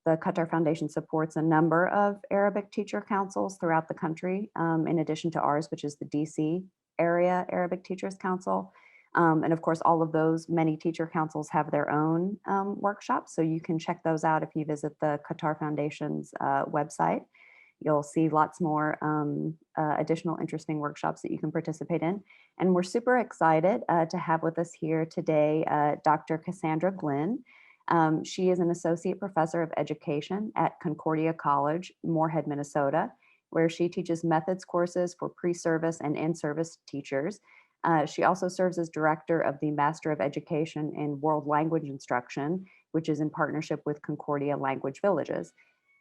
the Qatar Foundation supports a number of Arabic teacher councils throughout the country, in addition to ours, which is the DC area Arabic Teachers Council. And of course, all of those many teacher councils have their own workshops. So you can check those out if you visit the Qatar Foundation's website. You'll see lots more additional interesting workshops that you can participate in. And we're super excited to have with us here today Dr. Cassandra Glynn. She is an associate professor of education at Concordia College, Moorhead, Minnesota, where she teaches methods courses for pre-service and in-service teachers. She also serves as director of the Master of Education in World Language Instruction, which is in partnership with Concordia Language Villages.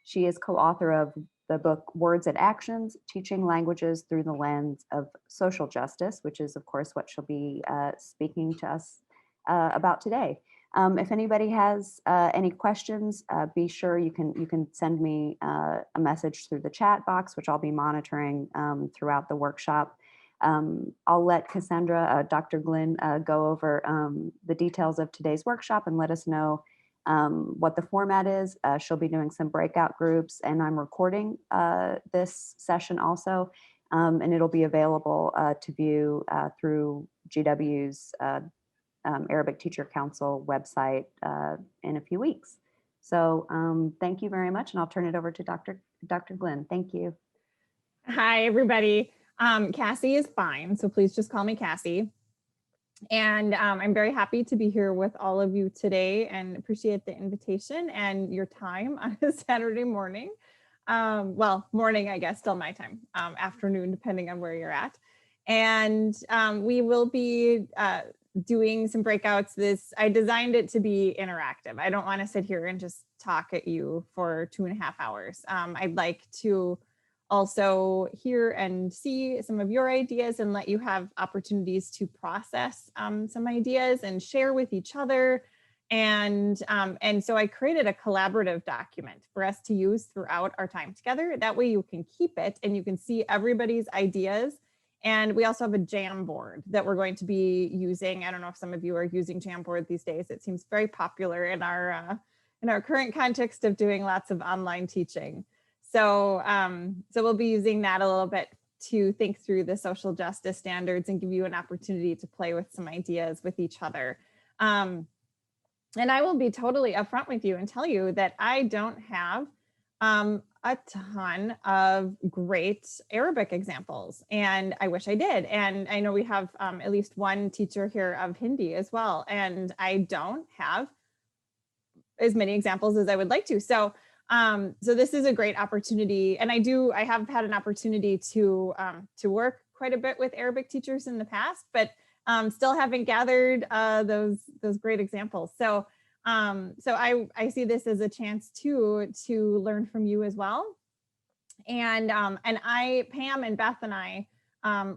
She is co-author of the book Words and Actions, Teaching Languages Through the Lens of Social Justice, which is of course what she'll be speaking to us about today. If anybody has any questions, be sure you can send me a message through the chat box, which I'll be monitoring throughout the workshop. I'll let Cassandra, Dr. Glynn, go over the details of today's workshop and let us know what the format is. She'll be doing some breakout groups, and I'm recording this session also, and it'll be available to view through GW's Arabic Teacher Council website in a few weeks. So thank you very much, and I'll turn it over to Dr. Glynn. Thank you. Hi, everybody. Cassie is fine, so please just call me Cassie. And I'm very happy to be here with all of you today and appreciate the invitation and your time on a Saturday morning. Well, morning, I guess, still my time, afternoon, depending on where you're at. And we will be doing some breakouts. I designed it to be interactive. I don't want to sit here and just talk at you for 2.5 hours. I'd like to also hear and see some of your ideas and let you have opportunities to process some ideas and share with each other. And so I created a collaborative document for us to use throughout our time together. That way you can keep it and you can see everybody's ideas. And we also have a Jamboard that we're going to be using. I don't know if some of you are using Jamboard these days. It seems very popular in our current context of doing lots of online teaching. So, so we'll be using that a little bit to think through the social justice standards and give you an opportunity to play with some ideas with each other. And I will be totally upfront with you and tell you that I don't have a ton of great Arabic examples, and I wish I did. And I know we have at least one teacher here of Hindi as well, and I don't have as many examples as I would like to. So so this is a great opportunity, and I have had an opportunity to work quite a bit with Arabic teachers in the past, but still haven't gathered those great examples. So so I see this as a chance to learn from you as well. And Pam and Beth and I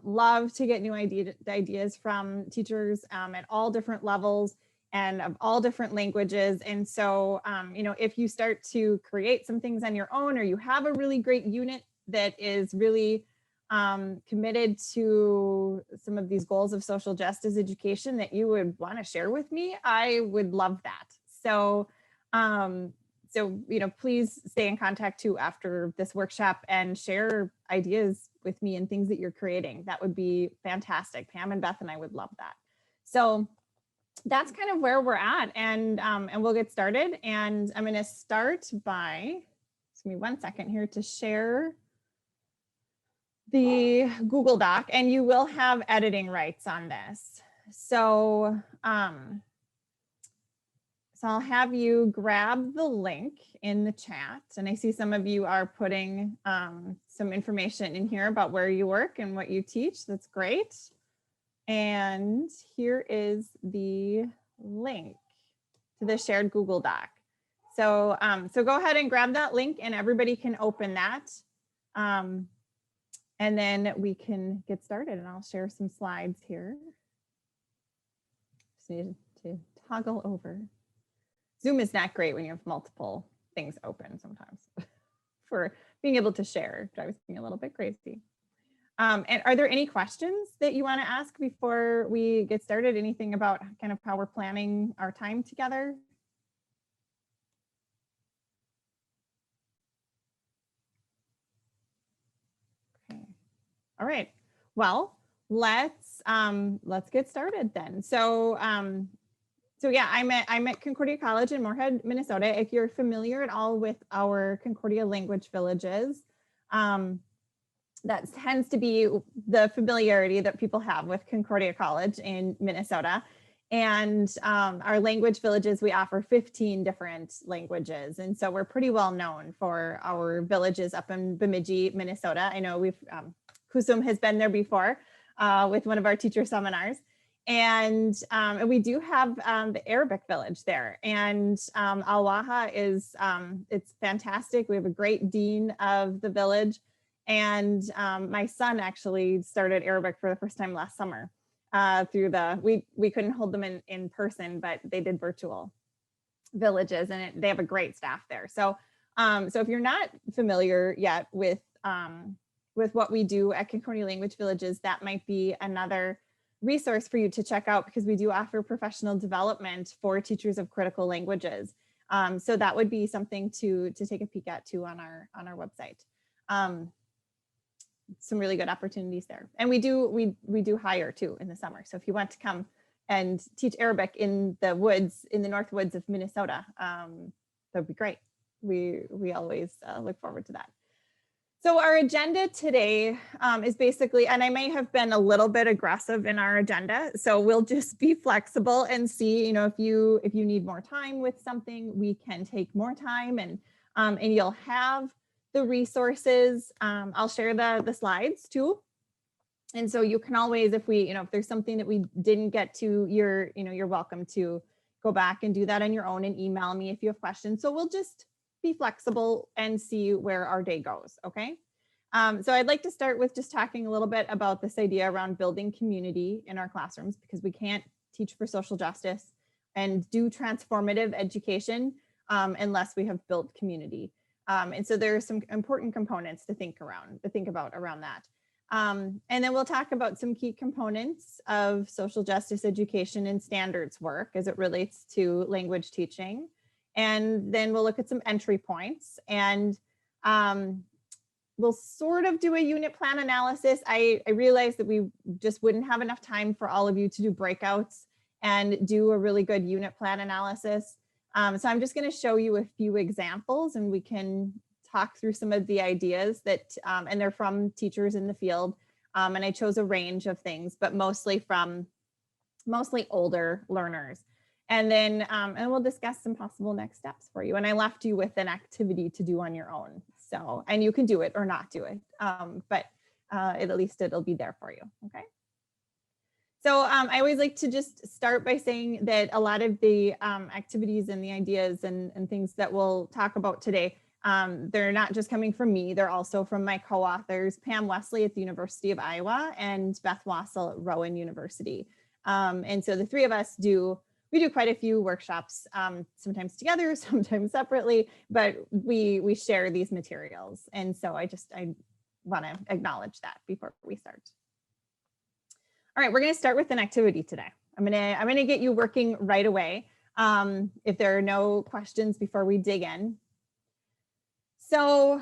love to get new ideas from teachers at all different levels and of all different languages. And so, you know, if you start to create some things on your own, or you have a really great unit that is really committed to some of these goals of social justice education that you would want to share with me, I would love that. So, so, you know, please stay in contact too after this workshop and share ideas with me and things that you're creating. That would be fantastic. Pam and Beth and I would love that. So that's kind of where we're at, and we'll get started. And I'm going to start by, just give me 1 second here to share the Google Doc, and you will have editing rights on this. So, so I'll have you grab the link in the chat, and I see some of you are putting some information in here about where you work and what you teach. That's great. And here is the link to the shared Google Doc. So, so go ahead and grab that link, and everybody can open that. And then we can get started, and I'll share some slides here. Just need to toggle over. Zoom is not great when you have multiple things open sometimes for being able to share. Drives me a little bit crazy. And are there any questions that you want to ask before we get started? Anything about kind of how we're planning our time together? All right. Well, let's get started then. So yeah, I'm at Concordia College in Moorhead, Minnesota. If you're familiar at all with our Concordia Language Villages, that tends to be the familiarity that people have with Concordia College in Minnesota. And our language villages, we offer 15 different languages. And so we're pretty well known for our villages up in Bemidji, Minnesota. I know Kusum has been there before with one of our teacher seminars. And we do have the Arabic village there. And Al-Waha is, it's fantastic. We have a great dean of the village. And my son actually started Arabic for the first time last summer through we couldn't hold them in person, but they did virtual villages, and they have a great staff there. So if you're not familiar yet with what we do at Concordia Language Villages, that might be another resource for you to check out, because we do offer professional development for teachers of critical languages. So that would be something to take a peek at too on our website. Some really good opportunities there. And we do hire too in the summer. So if you want to come and teach Arabic in the woods, in the north woods of Minnesota, that'd be great. We always look forward to that. So our agenda today is basically, and I may have been a little bit aggressive in our agenda, so we'll just be flexible and see, if you need more time with something, we can take more time, and you'll have the resources. I'll share the slides too. And so you can always, if there's something that we didn't get to, you're welcome to go back and do that on your own and email me if you have questions. So we'll just be flexible and see where our day goes, okay? So I'd like to start with just talking a little bit about this idea around building community in our classrooms, because we can't teach for social justice and do transformative education unless we have built community. And so there are some important components to think about around that. And then we'll talk about some key components of social justice education and standards work as it relates to language teaching. And then we'll look at some entry points, and we'll sort of do a unit plan analysis. I realized that we just wouldn't have enough time for all of you to do breakouts and do a really good unit plan analysis. So I'm just going to show you a few examples, and we can talk through some of the ideas that, and they're from teachers in the field. And I chose a range of things, but mostly older learners. And then, and we'll discuss some possible next steps for you. And I left you with an activity to do on your own. So, and you can do it or not do it, but at least it'll be there for you, okay? So I always like to just start by saying that a lot of the activities and the ideas and things that we'll talk about today, they're not just coming from me, they're also from my co-authors, Pam Wesley at the University of Iowa and Beth Wassel at Rowan University. And so the three of us we do quite a few workshops, sometimes together, sometimes separately, but we share these materials. And so I want to acknowledge that before we start. All right, we're going to start with an activity today. I'm going to get you working right away if there are no questions before we dig in. So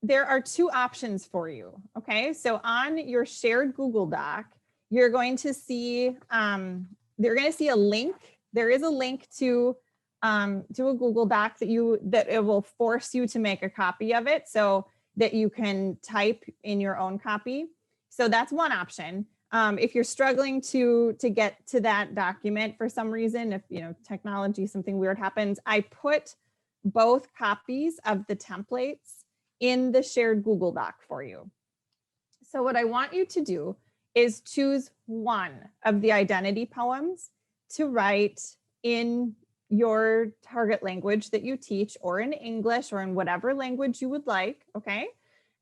there are two options for you, okay? So on your shared Google Doc, you're going to see a link. There is a link to a Google Doc that it will force you to make a copy of it so that you can type in your own copy. So that's one option. If you're struggling to get to that document for some reason, if technology, something weird happens, I put both copies of the templates in the shared Google Doc for you. So what I want you to do is choose one of the identity poems to write in your target language that you teach, or in English, or in whatever language you would like, okay?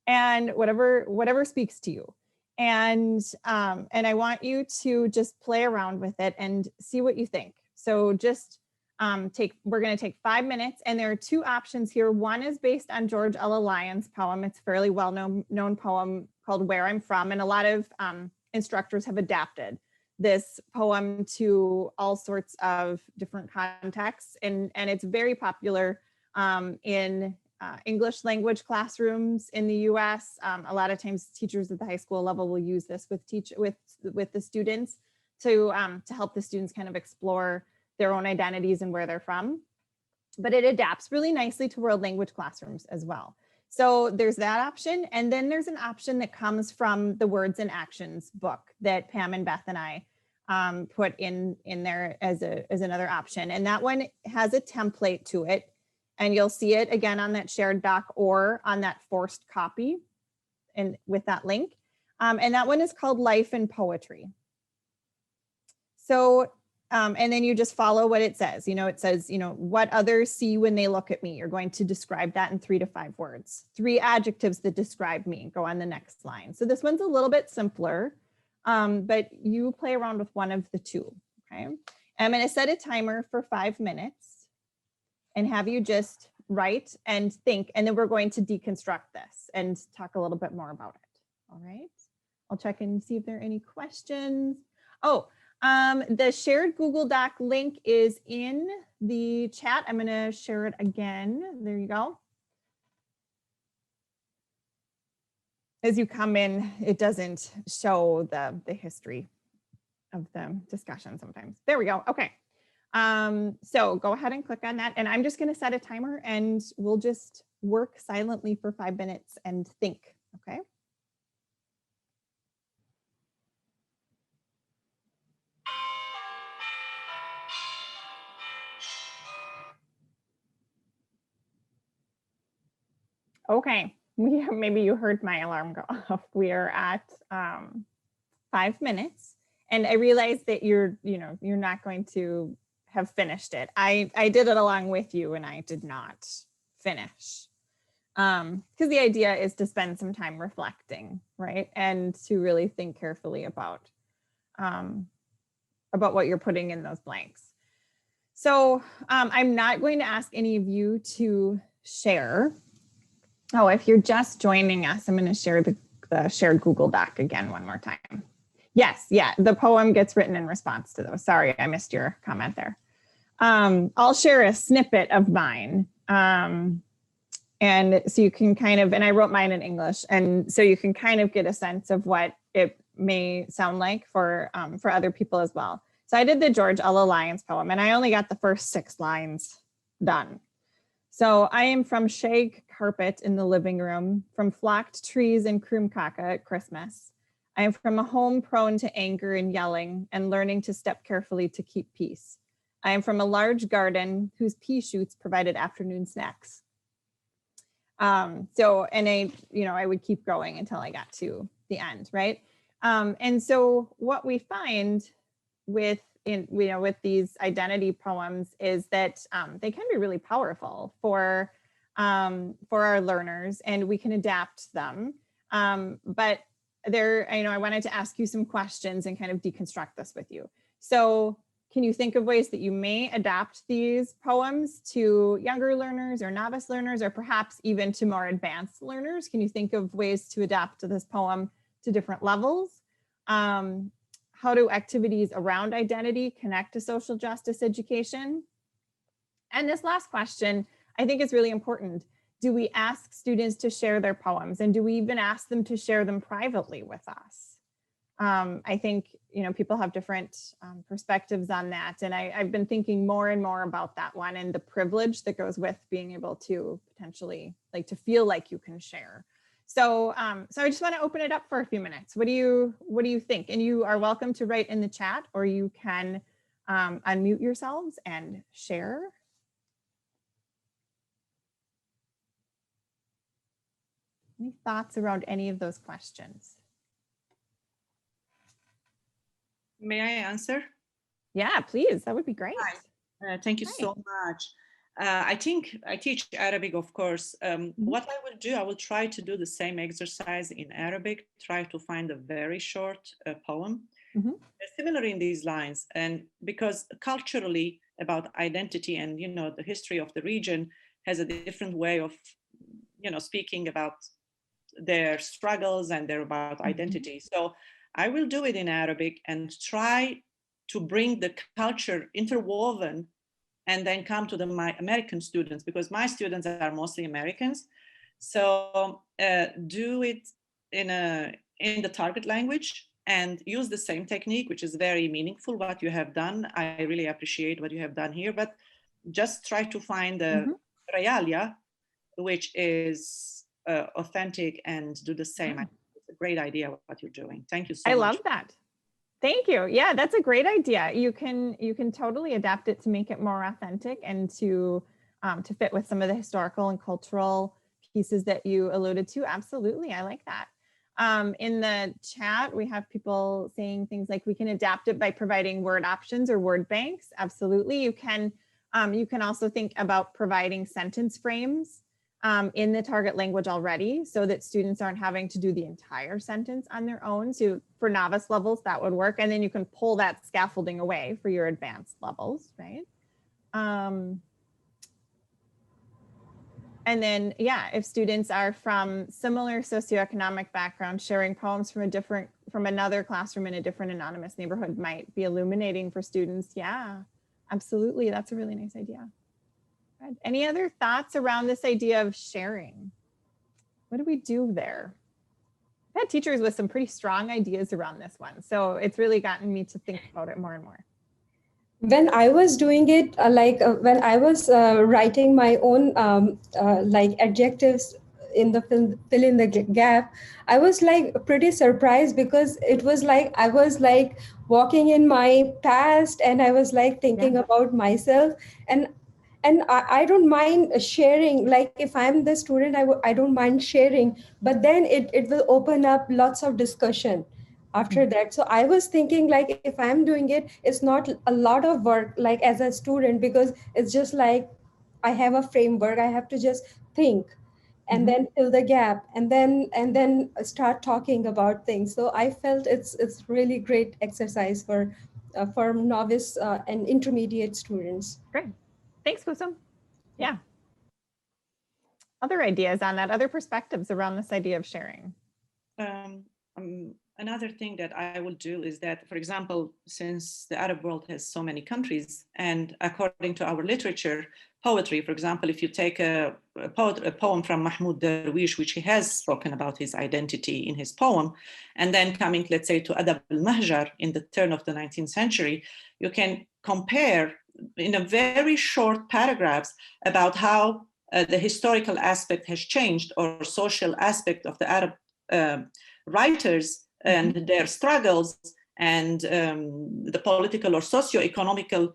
And whatever speaks to you. And I want you to just play around with it and see what you think. So just we're going to take 5 minutes, and there are two options here. One is based on George Ella Lyon's poem. It's a fairly well-known poem called Where I'm From, and a lot of instructors have adapted this poem to all sorts of different contexts, and it's very popular in English language classrooms in the US. A lot of times teachers at the high school level will use this with the students to help the students kind of explore their own identities and where they're from. But it adapts really nicely to world language classrooms as well. So there's that option. And then there's an option that comes from the Words and Actions book that Pam and Beth and I put in there as another option. And that one has a template to it. And you'll see it again on that shared doc or on that forced copy and with that link. And that one is called Life and Poetry. So, and then you just follow what it says. It says, what others see when they look at me. You're going to describe that in 3 to 5 words. 3 adjectives that describe me. Go on the next line. So this one's a little bit simpler, but you play around with one of the 2, okay? I'm going to set a timer for 5 minutes and have you just write and think, and then we're going to deconstruct this and talk a little bit more about it. All right. I'll check and see if there are any questions. Oh, the shared Google Doc link is in the chat. I'm going to share it again. There you go. As you come in, it doesn't show the history of the discussion sometimes. There we go. Okay. So go ahead and click on that. And I'm just going to set a timer and we'll just work silently for 5 minutes and think. Okay. Okay, maybe you heard my alarm go off. We are at 5 minutes, and I realize that you're not going to have finished it. I did it along with you, and I did not finish because the idea is to spend some time reflecting, right, and to really think carefully about what you're putting in those blanks. So I'm not going to ask any of you to share. Oh, if you're just joining us, I'm going to share the shared Google Doc again one more time. Yes, yeah, the poem gets written in response to those. Sorry, I missed your comment there. I'll share a snippet of mine. And so you can kind of, and I wrote mine in English, and so you can kind of get a sense of what it may sound like for other people as well. So I did the George Ella Lyons poem, and I only got the first 6 lines done. So I am from shag carpet in the living room, from flocked trees and croomkaka at Christmas. I am from a home prone to anger and yelling and learning to step carefully to keep peace. I am from a large garden whose pea shoots provided afternoon snacks. So, and I would keep going until I got to the end, right? And so what we find with these identity poems is that they can be really powerful for our learners, and we can adapt them. But I wanted to ask you some questions and kind of deconstruct this with you. So can you think of ways that you may adapt these poems to younger learners or novice learners, or perhaps even to more advanced learners? Can you think of ways to adapt to this poem to different levels? How do activities around identity connect to social justice education? And this last question, I think, is really important. Do we ask students to share their poems, and do we even ask them to share them privately with us? I think people have different perspectives on that, and I've been thinking more and more about that one and the privilege that goes with being able to potentially to feel like you can share. So so I just want to open it up for a few minutes. What do you think? And you are welcome to write in the chat, or you can unmute yourselves and share. Any thoughts around any of those questions? May I answer? Yeah, please. That would be great. Thank you so much. I think I teach Arabic, of course. What I will do, I will try to do the same exercise in Arabic, try to find a very short poem, similar in these lines. And because culturally about identity and, the history of the region has a different way of, speaking about their struggles and their about identity. So I will do it in Arabic and try to bring the culture interwoven and then come to my American students, because my students are mostly Americans. So do it in the target language and use the same technique, which is very meaningful what you have done. I really appreciate what you have done here, but just try to find the realia, which is authentic, and do the same. It's a great idea what you're doing. Thank you so much. I love that. Thank you. Yeah, that's a great idea. You can totally adapt it to make it more authentic and to fit with some of the historical and cultural pieces that you alluded to. Absolutely, I like that. In the chat, we have people saying things like we can adapt it by providing word options or word banks. Absolutely, you can also think about providing sentence frames in the target language already, so that students aren't having to do the entire sentence on their own. So for novice levels, that would work. And then you can pull that scaffolding away for your advanced levels, right? And then, yeah, if students are from similar socioeconomic backgrounds, sharing poems from another classroom in a different anonymous neighborhood might be illuminating for students. Yeah, absolutely. That's a really nice idea. Good. Any other thoughts around this idea of sharing? What do we do there? I've had teachers with some pretty strong ideas around this one, so it's really gotten me to think about it more and more. When I was doing it, when I was writing my own adjectives in the fill in the gap, I was like pretty surprised, because it was like I was like walking in my past, and I was like thinking about myself, and I don't mind sharing. Like if I'm the student, I don't mind sharing, but then it will open up lots of discussion after that. So I was thinking, like, if I'm doing it, it's not a lot of work, like as a student, because it's just like I have a framework. I have to just think and then fill the gap, and then start talking about things. So I felt it's really great exercise for novice and intermediate students. Great. Thanks, Kusum. Yeah. Other ideas on that, other perspectives around this idea of sharing? Another thing that I will do is that, for example, since the Arab world has so many countries, and according to our literature, poetry, for example, if you take a poem from Mahmoud Darwish, which he has spoken about his identity in his poem, and then coming, let's say, to Adab al-Mahjar in the turn of the 19th century, you can compare in a very short paragraphs about how the historical aspect has changed, or social aspect of the Arab writers and their struggles, and the political or socio-economical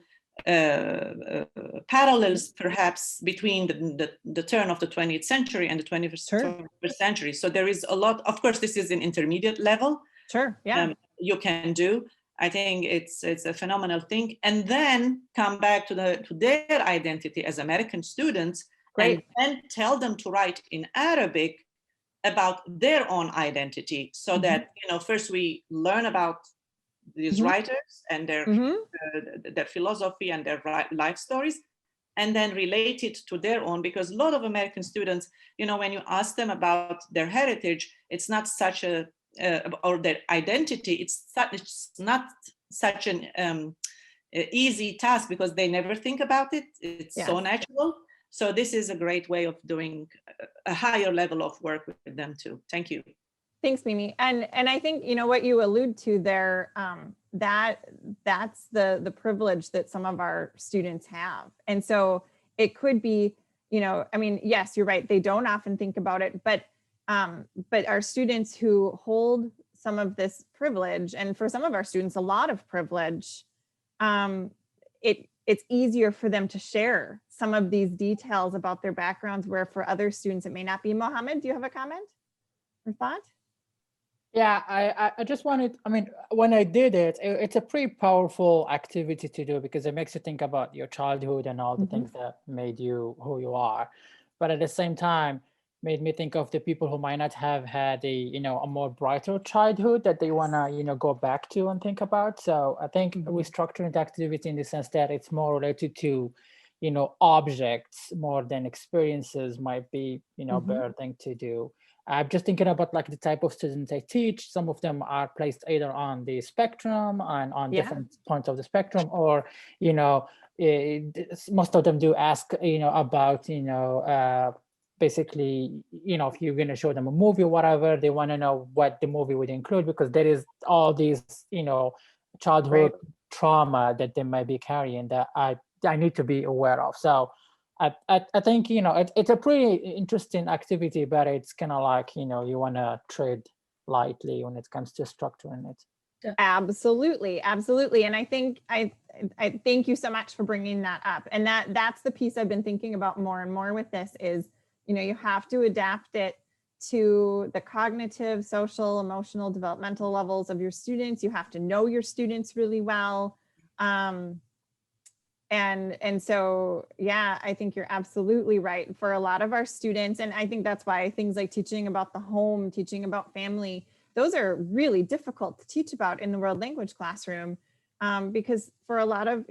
parallels perhaps between the turn of the 20th century and the 21st century. So there is a lot. Of course, this is an intermediate level. Sure, yeah. You can do. I think it's a phenomenal thing. And then come back to their identity as American students. Great. And then tell them to write in Arabic about their own identity, so that, first we learn about these writers and their philosophy and their life stories, and then relate it to their own. Because a lot of American students, when you ask them about their heritage, it's not such or their identity, it's not such an easy task, because they never think about it. It's so natural. So this is a great way of doing a higher level of work with them too. Thank you. Thanks, Mimi. And I think, what you allude to there, that's the privilege that some of our students have. And so it could be, yes, you're right. They don't often think about it, but our students who hold some of this privilege, and for some of our students, a lot of privilege, it's easier for them to share some of these details about their backgrounds, where for other students it may not be. Mohammed, do you have a comment or thought? Yeah, I just wanted, when I did it, it's a pretty powerful activity to do, because it makes you think about your childhood and all the things that made you who you are. But at the same time, made me think of the people who might not have had a more brighter childhood that they want to go back to and think about. So I think restructuring the activity in the sense that it's more related to objects more than experiences might be a better thing to do. I'm just thinking about like the type of students I teach. Some of them are placed either on the spectrum and on different points of the spectrum, or most of them do ask, about, basically, if you're going to show them a movie or whatever, they want to know what the movie would include, because there is all these, childhood trauma that they might be carrying that I need to be aware of. So I think, it's a pretty interesting activity, but it's kind of like, you want to tread lightly when it comes to structuring it. Absolutely. Absolutely. And I think I thank you so much for bringing that up. And that's the piece I've been thinking about more and more with this is, you have to adapt it to the cognitive, social, emotional, developmental levels of your students. You have to know your students really well. And so, yeah, I think you're absolutely right. For a lot of our students, and I think that's why things like teaching about the home, teaching about family, those are really difficult to teach about in the world language classroom, because for a lot of,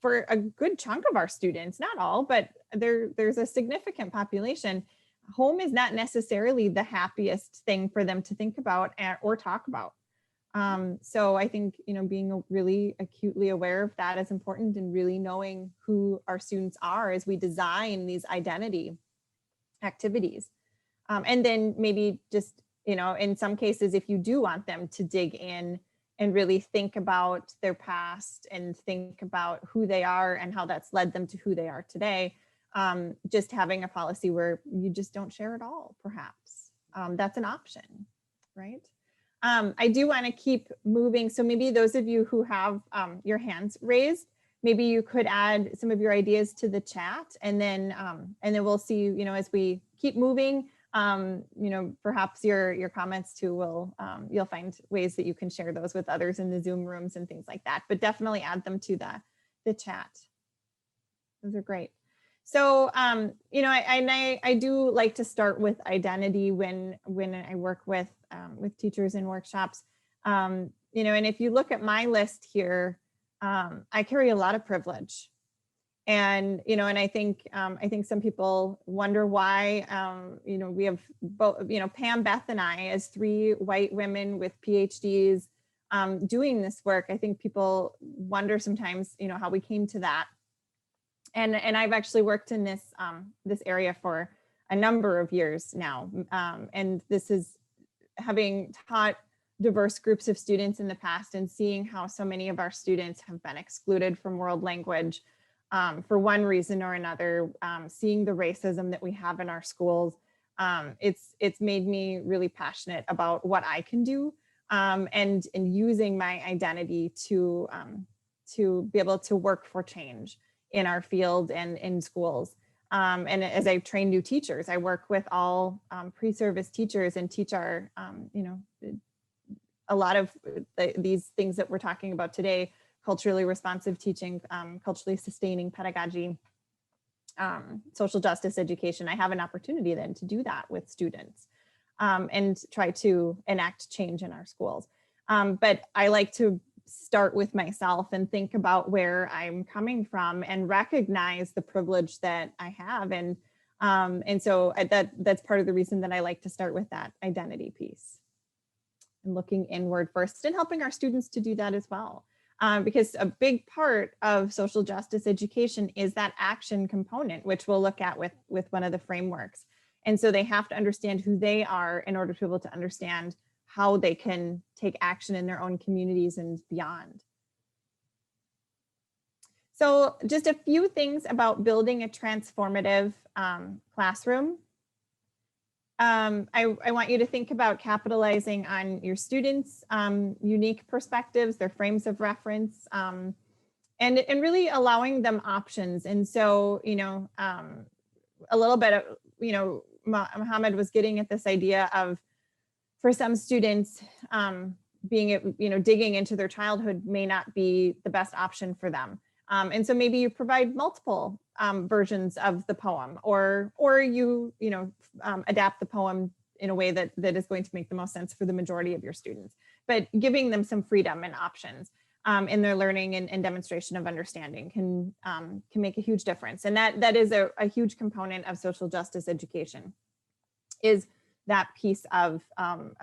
for a good chunk of our students, not all, but there's a significant population, home is not necessarily the happiest thing for them to think about or talk about. So I think, being really acutely aware of that is important, and really knowing who our students are as we design these identity activities. And then maybe just, in some cases, if you do want them to dig in and really think about their past and think about who they are and how that's led them to who they are today, just having a policy where you just don't share at all, perhaps. That's an option, right? I do want to keep moving. So maybe those of you who have your hands raised, maybe you could add some of your ideas to the chat, and then we'll see, as we keep moving, perhaps your comments too will, you'll find ways that you can share those with others in the Zoom rooms and things like that, but definitely add them to the chat. Those are great. So, I do like to start with identity when I work with teachers in workshops, and if you look at my list here, I carry a lot of privilege. And, and I think some people wonder why, we have both, Pam, Beth, and I, as 3 white women with PhDs doing this work. I think people wonder sometimes, how we came to that. And I've actually worked in this area for a number of years now. And this is having taught diverse groups of students in the past and seeing how so many of our students have been excluded from world language for one reason or another, seeing the racism that we have in our schools. It's made me really passionate about what I can do, and using my identity to be able to work for change in our field and in schools. And as I train new teachers, I work with all pre-service teachers and teach our, a lot of these things that we're talking about today: culturally responsive teaching, culturally sustaining pedagogy, social justice education. I have an opportunity then to do that with students and try to enact change in our schools. But I like to start with myself and think about where I'm coming from and recognize the privilege that I have. And so that's part of the reason that I like to start with that identity piece and looking inward first and helping our students to do that as well. Because a big part of social justice education is that action component, which we'll look at with one of the frameworks. And so they have to understand who they are in order to be able to understand how they can take action in their own communities and beyond. So just a few things about building a transformative classroom. I want you to think about capitalizing on your students' unique perspectives, their frames of reference, and really allowing them options. And so, a little bit of, Mohammed was getting at this idea of, for some students, digging into their childhood may not be the best option for them. And so maybe you provide multiple versions of the poem, or you adapt the poem in a way that is going to make the most sense for the majority of your students, but giving them some freedom and options in their learning and demonstration of understanding can make a huge difference. And that is a huge component of social justice education, is that piece of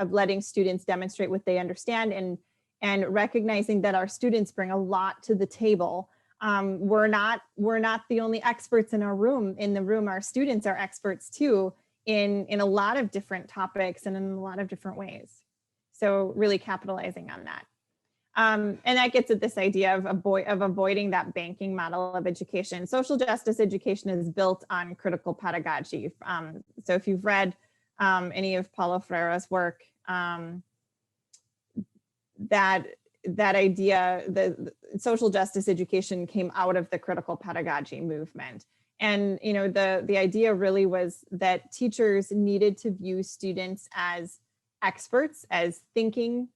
letting students demonstrate what they understand and recognizing that our students bring a lot to the table We're not the only experts in our room. In the room, our students are experts too in a lot of different topics and in a lot of different ways. So really capitalizing on that. And that gets at this idea of avoiding that banking model of education. Social justice education is built on critical pedagogy. So if you've read any of Paulo Freire's work, that idea, the social justice education came out of the critical pedagogy movement. And the idea really was that teachers needed to view students as experts, as thinking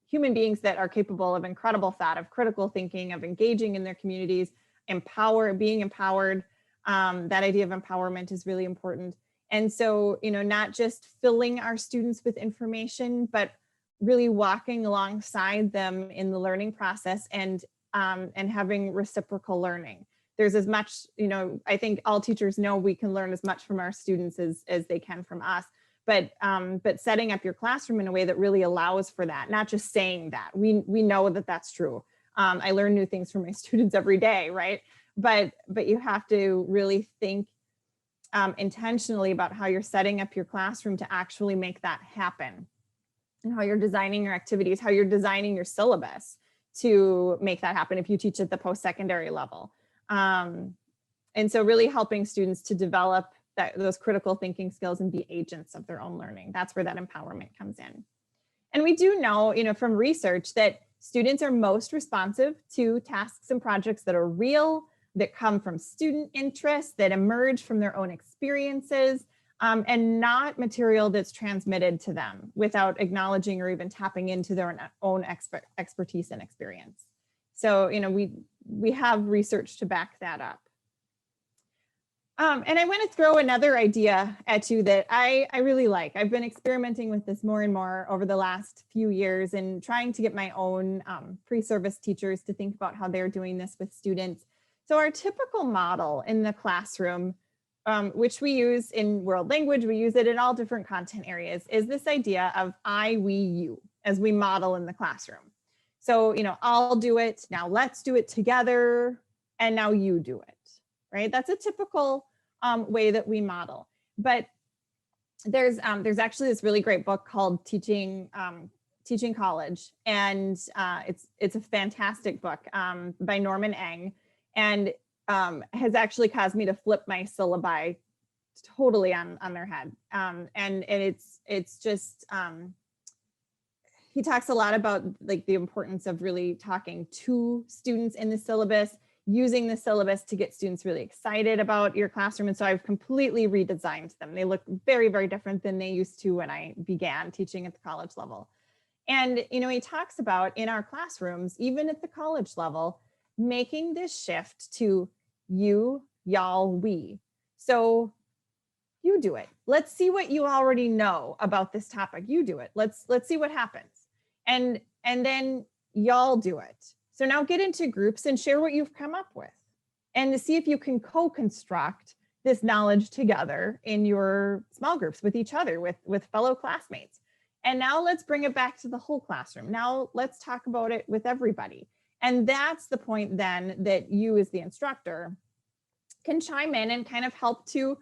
human beings that are capable of incredible thought, of critical thinking, of engaging in their communities, being empowered. That idea of empowerment is really important. And so, not just filling our students with information, but really walking alongside them in the learning process and having reciprocal learning. There's as much, I think all teachers know we can learn as much from our students as they can from us. But setting up your classroom in a way that really allows for that, not just saying that. We know that that's true. I learn new things from my students every day, right? But you have to really think intentionally about how you're setting up your classroom to actually make that happen, and how you're designing your activities, how you're designing your syllabus to make that happen if you teach at the post-secondary level. And so really helping students to develop those critical thinking skills and be agents of their own learning. That's where that empowerment comes in. And we do know, from research that students are most responsive to tasks and projects that are real, that come from student interests, that emerge from their own experiences, and not material that's transmitted to them without acknowledging or even tapping into their own expertise and experience. So, we have research to back that up. And I want to throw another idea at you that I really like. I've been experimenting with this more and more over the last few years and trying to get my own pre-service teachers to think about how they're doing this with students. So our typical model in the classroom, which we use in world language, we use it in all different content areas, is this idea of I, we, you, as we model in the classroom. So, I'll do it, now let's do it together, and now you do it, right? That's a typical way that we model. But there's actually this really great book called Teaching College, and it's a fantastic book by Norman Eng, and has actually caused me to flip my syllabi totally on their head. And it's just, he talks a lot about like the importance of really talking to students in the syllabus, using the syllabus to get students really excited about your classroom. And so I've completely redesigned them. They look very, very different than they used to when I began teaching at the college level. And, he talks about in our classrooms, even at the college level, making this shift to you, y'all, we. So you do it. Let's see what you already know about this topic. You do it. Let's see what happens. And then y'all do it. So now get into groups and share what you've come up with, and to see if you can co-construct this knowledge together in your small groups with each other, with fellow classmates. And now let's bring it back to the whole classroom. Now let's talk about it with everybody. And that's the point then that you as the instructor can chime in and kind of help to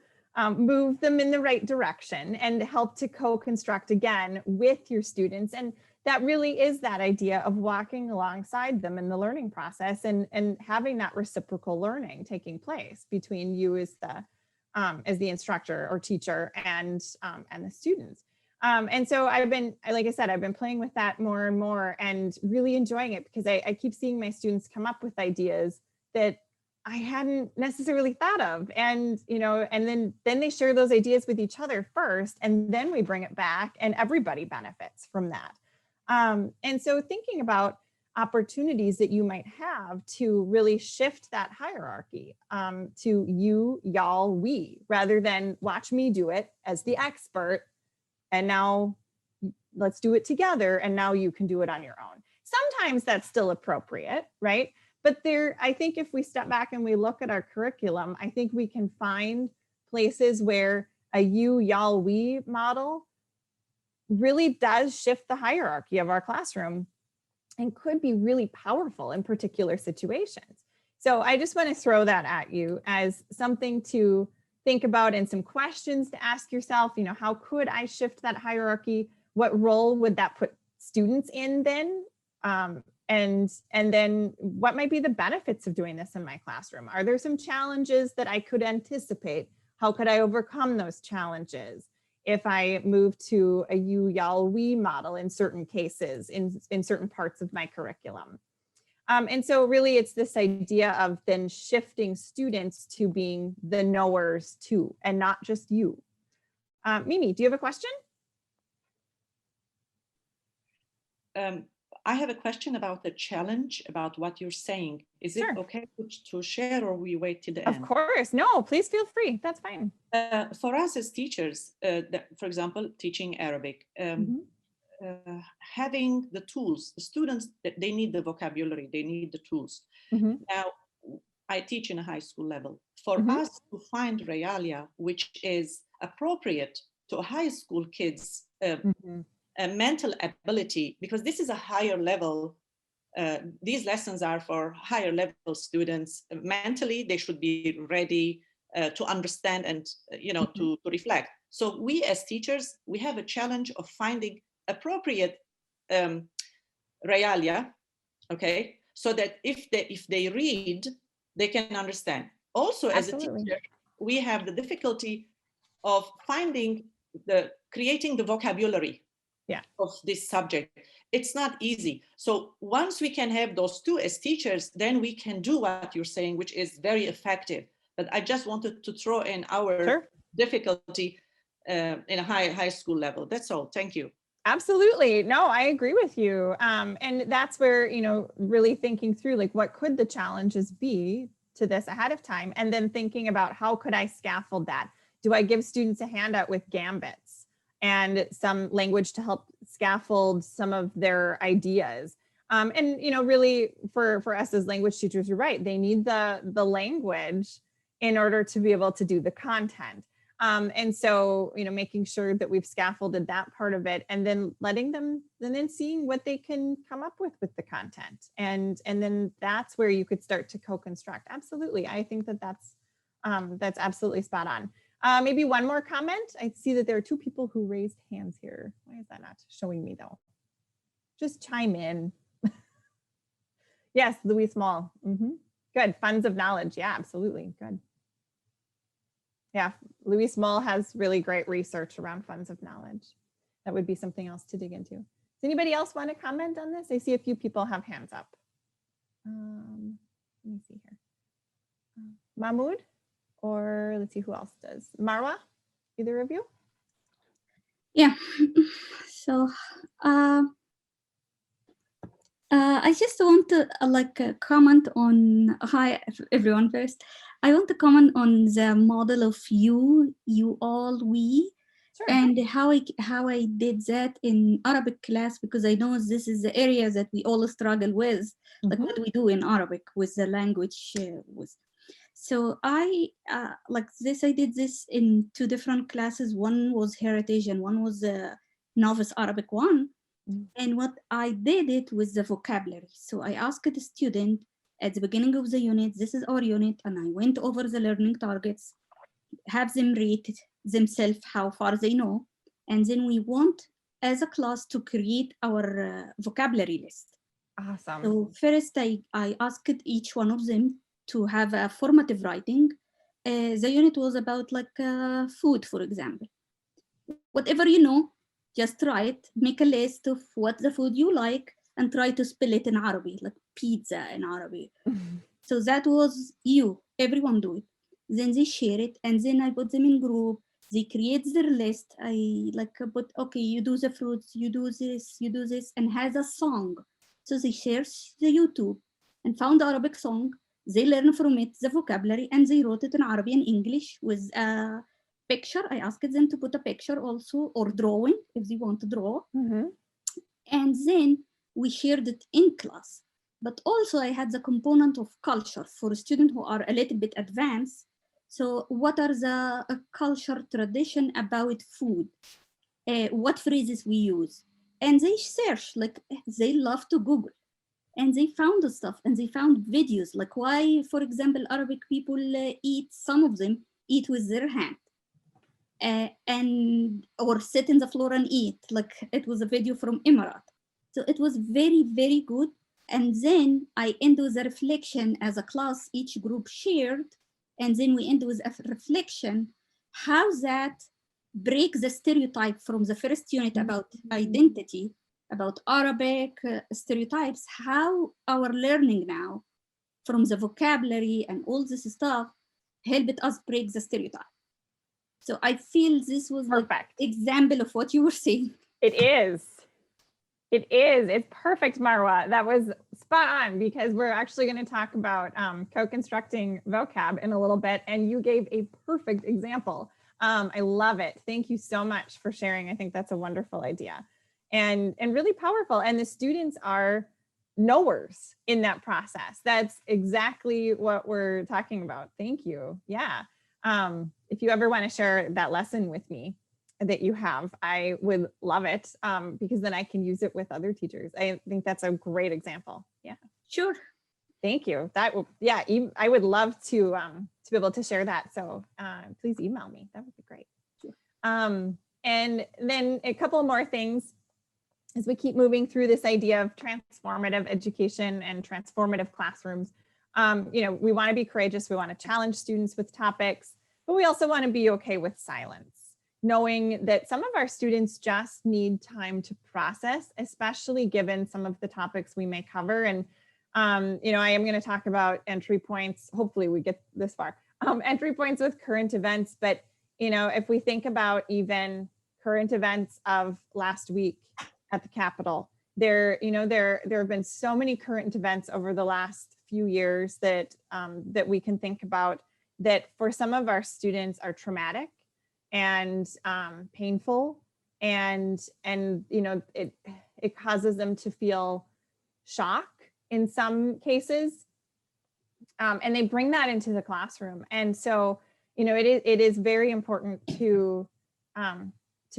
move them in the right direction and help to co-construct again with your students. And that really is that idea of walking alongside them in the learning process and having that reciprocal learning taking place between you as the instructor or teacher and the students. And so like I said, I've been playing with that more and more and really enjoying it, because I keep seeing my students come up with ideas that I hadn't necessarily thought of. And, and then they share those ideas with each other first, and then we bring it back and everybody benefits from that. And so thinking about opportunities that you might have to really shift that hierarchy to you, y'all, we, rather than watch me do it as the expert, and now let's do it together, and now you can do it on your own. Sometimes that's still appropriate, right? But I think if we step back and we look at our curriculum, I think we can find places where a you, y'all, we model really does shift the hierarchy of our classroom and could be really powerful in particular situations. So I just want to throw that at you as something to think about and some questions to ask yourself. You know, how could I shift that hierarchy? What role would that put students in then? And then what might be the benefits of doing this in my classroom? Are there some challenges that I could anticipate? How could I overcome those challenges if I move to a you, y'all, we model in certain cases, in certain parts of my curriculum? And so really it's this idea of then shifting students to being the knowers too, and not just you. Mimi, do you have a question? I have a question about the challenge, about what you're saying. Is it okay to share, or we wait till the end? Of course. No, please feel free. That's fine. For us as teachers, for example, teaching Arabic, having the tools, the students, they need the vocabulary, they need the tools. Now, I teach in a high school level. For us to find realia, which is appropriate to high school kids' mental ability, because this is a higher level, these lessons are for higher level students. Mentally, they should be ready to understand and, you know, to reflect. So we as teachers, we have a challenge of finding appropriate realia, okay, so that if they read, they can understand. Also, as a teacher, we have the difficulty of creating the vocabulary of this subject. It's not easy. So once we can have those two as teachers, then we can do what you're saying, which is very effective. But I just wanted to throw in our difficulty in a high school level. That's all. Thank you. Absolutely. No, I agree with you. And that's where, you know, really thinking through, like, what could the challenges be to this ahead of time? And then thinking about how could I scaffold that? Do I give students a handout with gambits and some language to help scaffold some of their ideas? And, you know, really for us as language teachers, you're right. They need the language in order to be able to do the content. And so, you know, making sure that we've scaffolded that part of it, and then letting them, and then seeing what they can come up with the content. And then that's where you could start to co-construct. Absolutely. I think that's absolutely spot on. Maybe one more comment. I see that there are two people who raised hands here. Why is that not showing me though? Just chime in. Yes, Louis Small. Good. Funds of knowledge. Yeah, absolutely. Good. Yeah, Louis Small has really great research around funds of knowledge. That would be something else to dig into. Does anybody else want to comment on this? I see a few people have hands up. Let me see here. Mahmoud, or let's see who else does. Marwa, either of you? Yeah, so I just want to comment on, hi everyone first. I want to comment on the model of you all, we, and how I did that in Arabic class, because I know this is the area that we all struggle with, like what we do in Arabic with the language. So I did this in two different classes. One was heritage and one was novice Arabic 1. And what I did it with the vocabulary. So I asked the student at the beginning of the unit, this is our unit, and I went over the learning targets, have them rate themselves how far they know. And then we want, as a class, to create our vocabulary list. Awesome. So first I asked each one of them to have a formative writing. The unit was about food, for example. Whatever you know, just write, make a list of what the food you like and try to spell it in Arabic, like pizza in Arabic. So that was you, everyone do it. Then they share it, and then I put them in group. They create their list. I put, okay, you do the fruits, you do this, and has a song. So they search the YouTube and found the Arabic song. They learn from it the vocabulary, and they wrote it in Arabic and English with a picture. I asked them to put a picture also, or drawing if they want to draw. And then we shared it in class. But also I had the component of culture for students who are a little bit advanced. So what are the culture tradition about food? What phrases we use? And they search, like they love to Google. and they found the stuff, and they found videos, like why, for example, Arabic people eat, some of them eat with their hand. And or sit in the floor and eat, like it was a video from Emirat. So it was very, very good. And then I end with a reflection as a class, each group shared, and then we end with a reflection, how that breaks the stereotype from the first unit about identity, about Arabic stereotypes, how our learning now from the vocabulary and all this stuff helped us break the stereotype. So I feel this was Perfect. like example of what you were saying. It is. It is. It's perfect, Marwa. That was spot on, because we're actually going to talk about co-constructing vocab in a little bit, and you gave a perfect example. I love it. Thank you so much for sharing. I think that's a wonderful idea and really powerful. And the students are knowers in that process. That's exactly what we're talking about. Thank you. Yeah. If you ever want to share that lesson with me that you have, I would love it, because then I can use it with other teachers. I think that's a great example. Yeah. Sure. Thank you. That will, yeah, I would love to be able to share that. So please email me. That would be great. And then a couple more things as we keep moving through this idea of transformative education and transformative classrooms. We want to be courageous. We want to challenge students with topics, but we also want to be okay with silence, knowing that some of our students just need time to process, especially given some of the topics we may cover. And, I am going to talk about entry points. Hopefully we get this far. Entry points with current events. But, if we think about even current events of last week at the Capitol, there have been so many current events over the last few years that we can think about that for some of our students are traumatic and painful, and it causes them to feel shock in some cases, and they bring that into the classroom. And so it is very important to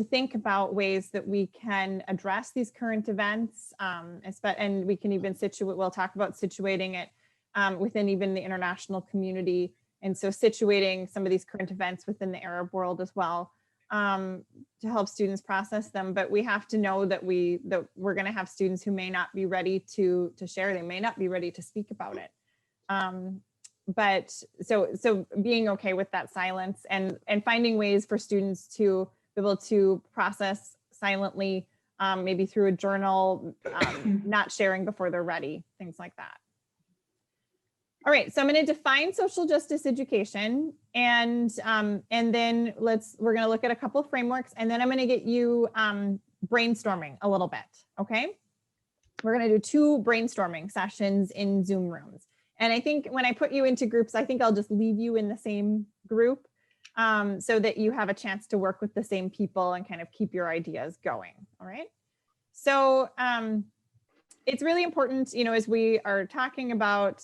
think about ways that we can address these current events, and we can even we'll talk about situating it within even the international community. And so situating some of these current events within the Arab world as well, to help students process them. But we have to know that we're going to have students who may not be ready to share. They may not be ready to speak about it. But so being okay with that silence and finding ways for students to be able to process silently, maybe through a journal, not sharing before they're ready, things like that. All right, so I'm going to define social justice education, and then we're going to look at a couple frameworks, and then I'm going to get you brainstorming a little bit. Okay, we're going to do 2 brainstorming sessions in Zoom rooms, and I think when I put you into groups, I think I'll just leave you in the same group so that you have a chance to work with the same people and kind of keep your ideas going. All right, so it's really important, as we are talking about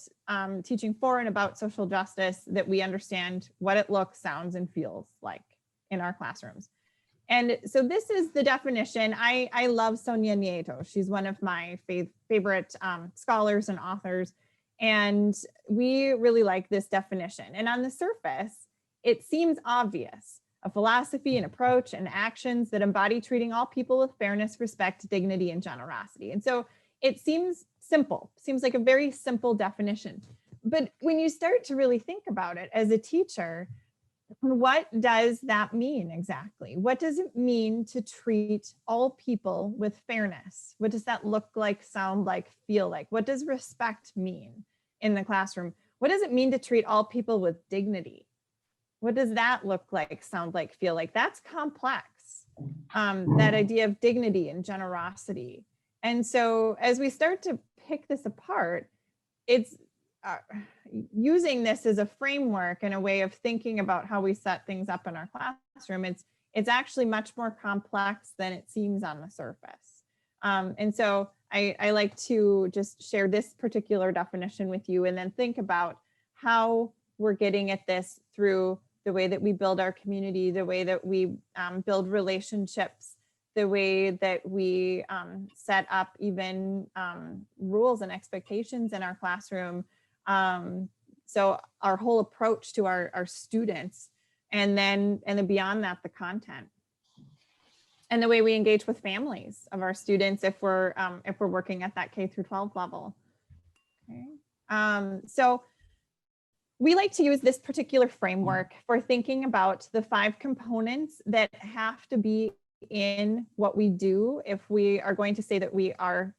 teaching for and about social justice, that we understand what it looks, sounds, and feels like in our classrooms. And so this is the definition. I love Sonia Nieto. She's one of my favorite scholars and authors. And we really like this definition. And on the surface, it seems obvious: a philosophy, an approach, and actions that embody treating all people with fairness, respect, dignity, and generosity. And so it seems simple, seems like a very simple definition. But when you start to really think about it as a teacher, what does that mean exactly? What does it mean to treat all people with fairness? What does that look like, sound like, feel like? What does respect mean in the classroom? What does it mean to treat all people with dignity? What does that look like, sound like, feel like? That's complex, that idea of dignity and generosity. And so as we start to pick this apart, it's using this as a framework and a way of thinking about how we set things up in our classroom. It's actually much more complex than it seems on the surface. And so I like to just share this particular definition with you, and then think about how we're getting at this through the way that we build our community, the way that we build relationships, the way that we set up even rules and expectations in our classroom. So our whole approach to our students, and then beyond that, the content. And the way we engage with families of our students if we're working at that K through 12 level. Okay. So we like to use this particular framework for thinking about the 5 components that have to be in what we do if we are going to say that we are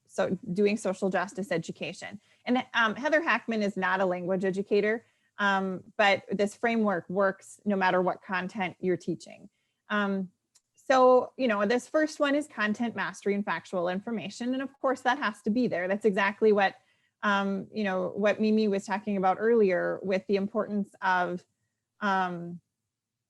doing social justice education. And Heather Hackman is not a language educator, but this framework works no matter what content you're teaching. So, this first one is content mastery and factual information. And of course that has to be there. That's exactly what what Mimi was talking about earlier with the importance of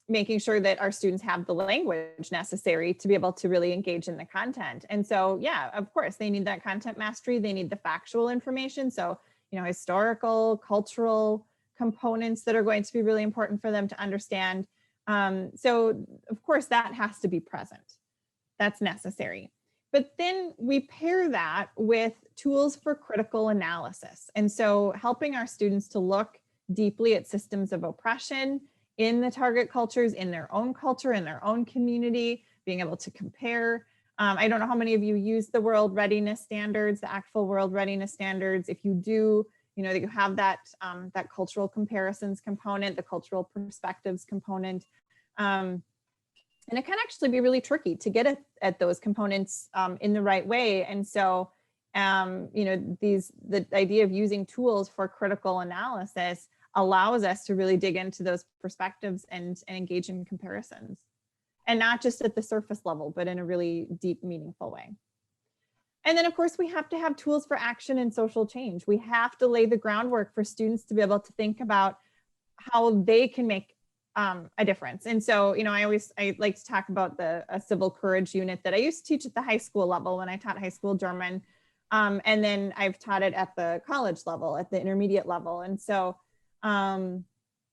making sure that our students have the language necessary to be able to really engage in the content. And so, yeah, of course, they need that content mastery. They need the factual information. So, historical, cultural components that are going to be really important for them to understand. So, of course, that has to be present. That's necessary. But then we pair that with tools for critical analysis. And so helping our students to look deeply at systems of oppression in the target cultures, in their own culture, in their own community, being able to compare. I don't know how many of you use the World-Readiness Standards, the actual World-Readiness Standards. If you do, that you have that, that cultural comparisons component, the cultural perspectives component. And it can actually be really tricky to get at those components in the right way. And so, the idea of using tools for critical analysis allows us to really dig into those perspectives and engage in comparisons. And not just at the surface level, but in a really deep, meaningful way. And then, of course, we have to have tools for action and social change. We have to lay the groundwork for students to be able to think about how they can make a difference. And so, I like to talk about a civil courage unit that I used to teach at the high school level when I taught high school German. And then I've taught it at the college level, at the intermediate level. And so,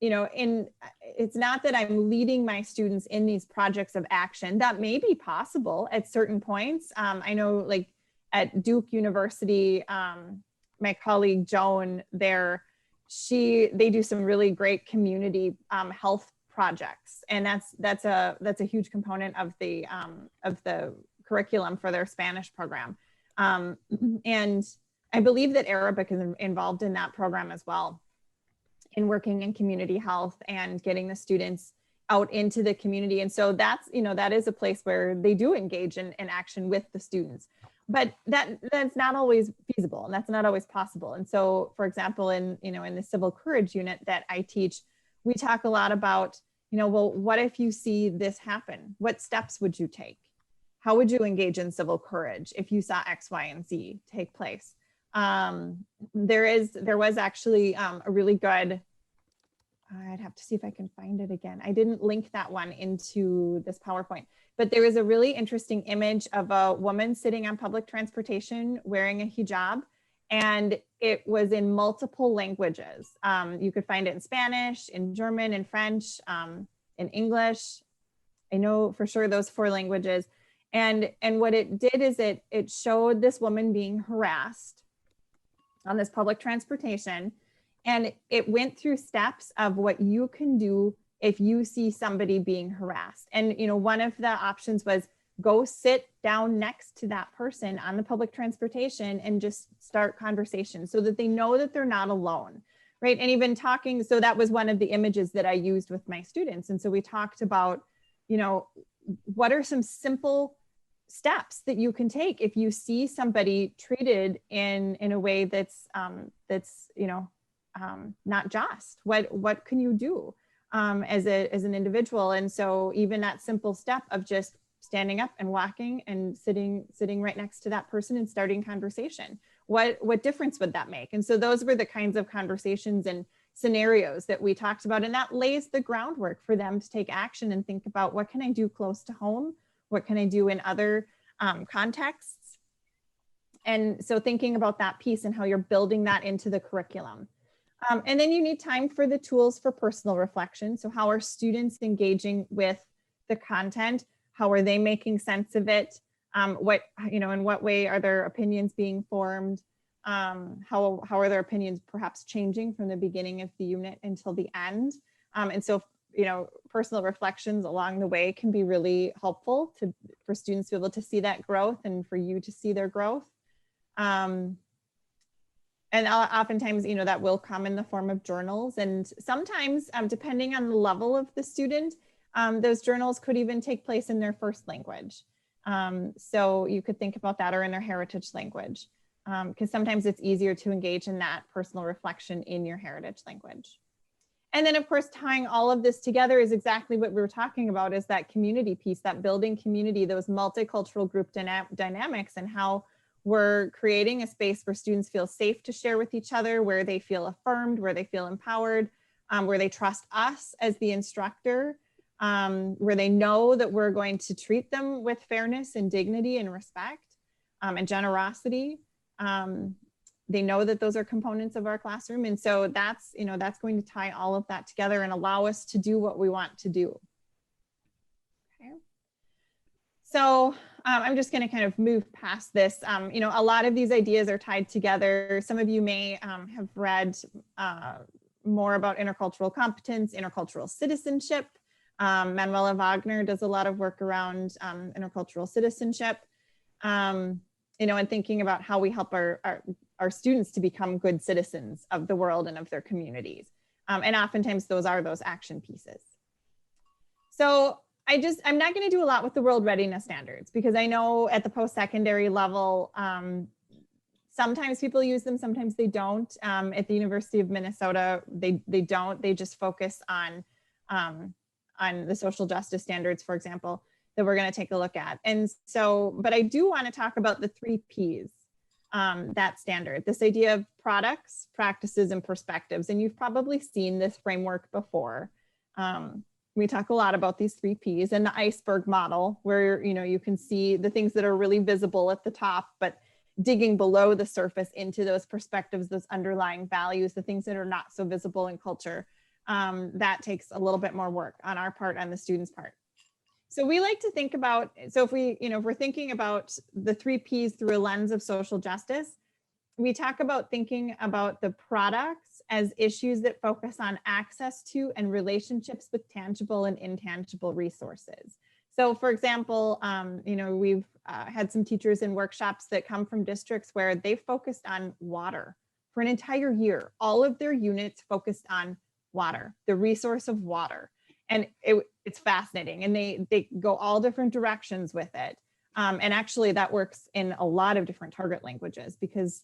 it's not that I'm leading my students in these projects of action. That may be possible at certain points. I know, like at Duke University, my colleague Joan there, they do some really great community health projects, and that's a huge component of the curriculum for their Spanish program. And I believe that Arabic is involved in that program as well, in working in community health and getting the students out into the community. And so that's, that is a place where they do engage in action with the students. But that's not always feasible, and that's not always possible. And so, for example, in the civil courage unit that I teach, we talk a lot about, well, what if you see this happen? What steps would you take? How would you engage in civil courage if you saw X, Y, and Z take place? There was actually a really good, I'd have to see if I can find it again. I didn't link that one into this PowerPoint, but there was a really interesting image of a woman sitting on public transportation wearing a hijab, and it was in multiple languages. You could find it in Spanish, in German, in French, in English. I know for sure those 4 languages. And what it did is it showed this woman being harassed on this public transportation. And it went through steps of what you can do if you see somebody being harassed. And, one of the options was go sit down next to that person on the public transportation and just start conversation so that they know that they're not alone, right? And even talking, so that was one of the images that I used with my students. And so we talked about, what are some simple steps that you can take if you see somebody treated in a way that's not just. What can you do as an individual? And so even that simple step of just standing up and walking and sitting right next to that person and starting conversation, what difference would that make? And so those were the kinds of conversations and scenarios that we talked about, and that lays the groundwork for them to take action and think about, what can I do close to home? What can I do in other contexts? And so thinking about that piece and how you're building that into the curriculum. And then you need time for the tools for personal reflection. So how are students engaging with the content, how are they making sense of it? What, you know, in what way are their opinions being formed? How are their opinions perhaps changing from the beginning of the unit until the end? And so, you know, personal reflections along the way can be really helpful for students to be able to see that growth and for you to see their growth. And oftentimes, you know, that will come in the form of journals. And sometimes, depending on the level of the student, those journals could even take place in their first language. So you could think about that, or in their heritage language, because sometimes it's easier to engage in that personal reflection in your heritage language. And then, of course, tying all of this together is exactly what we were talking about, is that community piece, that building community, those multicultural group dynamics, and how we're creating a space where students feel safe to share with each other, where they feel affirmed, where they feel empowered, where they trust us as the instructor, where they know that we're going to treat them with fairness and dignity and respect, and generosity. They know that those are components of our classroom. And so that's, you know, that's going to tie all of that together and allow us to do what we want to do. Okay. So I'm just going to kind of move past this. You know, a lot of these ideas are tied together. Some of you may have read more about intercultural competence, intercultural citizenship. Manuela Wagner does a lot of work around intercultural citizenship. You know, and thinking about how we help our students to become good citizens of the world and of their communities. And oftentimes those are those action pieces. So I'm not going to do a lot with the World Readiness Standards, because I know at the post-secondary level, sometimes people use them, sometimes they don't. At the University of Minnesota, they don't. They just focus on the social justice standards, for example, that we're going to take a look at. And so, but I do want to talk about the 3 Ps, that standard, this idea of products, practices, and perspectives. And you've probably seen this framework before. We talk a lot about these 3 Ps and the iceberg model, where, you know, you can see the things that are really visible at the top, but digging below the surface into those perspectives, those underlying values, the things that are not so visible in culture, that takes a little bit more work on our part, on the students' part. So we like to think about, so if we're thinking about the 3 Ps through a lens of social justice, we talk about thinking about the products as issues that focus on access to and relationships with tangible and intangible resources. So for example, you know, we've had some teachers in workshops that come from districts where they focused on water for an entire year. All of their units focused on water, the resource of water. And it's fascinating, and they go all different directions with it. And actually that works in a lot of different target languages, because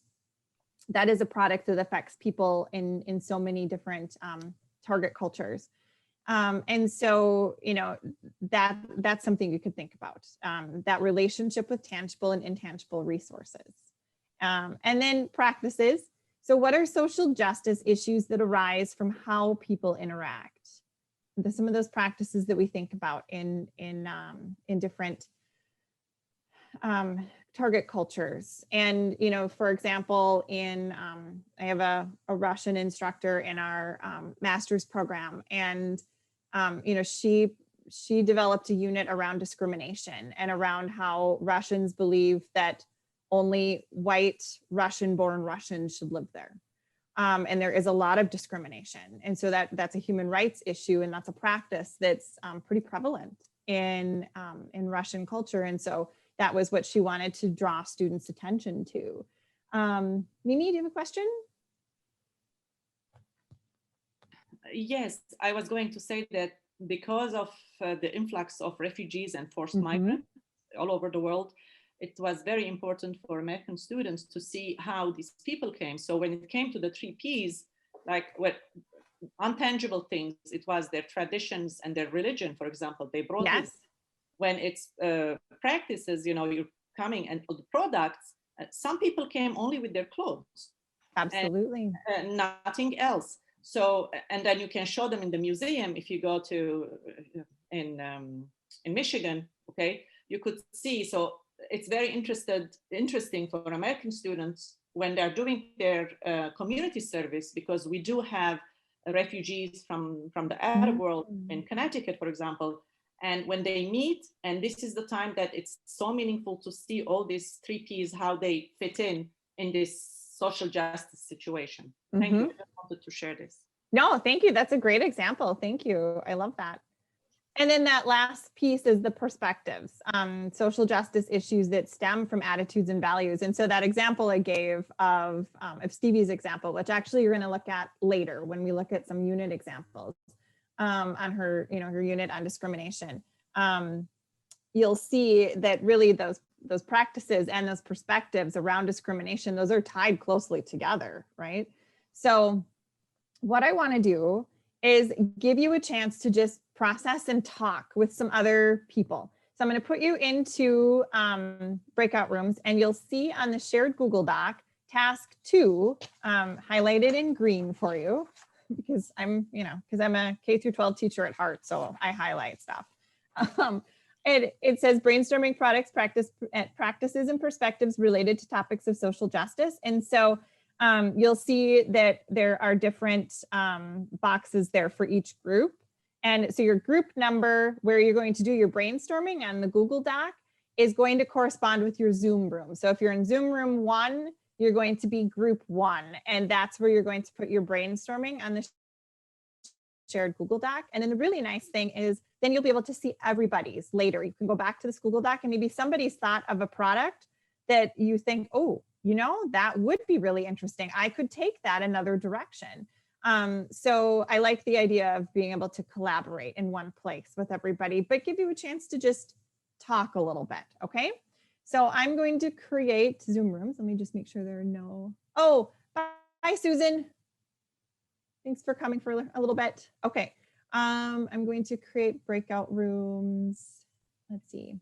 that is a product that affects people in so many different target cultures. And so, you know, that's something you could think about, that relationship with tangible and intangible resources. And then practices. So what are social justice issues that arise from how people interact? Some of those practices that we think about in different target cultures. And, you know, for example, I have a Russian instructor in our master's program, and, you know, she developed a unit around discrimination and around how Russians believe that only white Russian-born Russians should live there. And there is a lot of discrimination. And so that's a human rights issue, and that's a practice that's pretty prevalent in Russian culture. And so that was what she wanted to draw students' attention to. Mimi, do you have a question? Yes, I was going to say that because of the influx of refugees and forced migrants all over the world, it was very important for American students to see how these people came. So when it came to the 3 Ps, like what untangible things, it was their traditions and their religion, for example, they brought it. When it's practices, you know, you're coming, and the products, some people came only with their clothes. Absolutely. And nothing else. So, and then you can show them in the museum. If you go to in Michigan, okay, you could see. So it's very interesting for American students when they're doing their community service, because we do have refugees from the Arab world in Connecticut, for example, And when they meet, and this is the time that it's so meaningful to see all these three Ps, how they fit in this social justice situation. Thank you. I just wanted to share this. No, thank you. That's a great example. Thank you. I love that. And then that last piece is the perspectives, social justice issues that stem from attitudes and values. And so that example I gave of Stevie's example, which actually you're going to look at later when we look at some unit examples on her, her unit on discrimination. You'll see that really those practices and those perspectives around discrimination, those are tied closely together, right? So what I want to do is give you a chance to just process and talk with some other people. So I'm going to put you into breakout rooms, and you'll see on the shared Google Doc, task 2, highlighted in green for you, because I'm a K through 12 teacher at heart, so I highlight stuff. It says brainstorming practices and perspectives related to topics of social justice. And so you'll see that there are different boxes there for each group. And so your group number where you're going to do your brainstorming on the Google Doc is going to correspond with your Zoom room. So if you're in Zoom room 1, you're going to be group 1, and that's where you're going to put your brainstorming on the shared Google Doc. And then the really nice thing is then you'll be able to see everybody's later. You can go back to this Google Doc and maybe somebody's thought of a product that you think, oh, that would be really interesting. I could take that another direction. So I like the idea of being able to collaborate in one place with everybody, but give you a chance to just talk a little bit, okay? So I'm going to create Zoom rooms. Let me just make sure there are no, oh, bye, Susan. Thanks for coming for a little bit. Okay, I'm going to create breakout rooms. Let's see.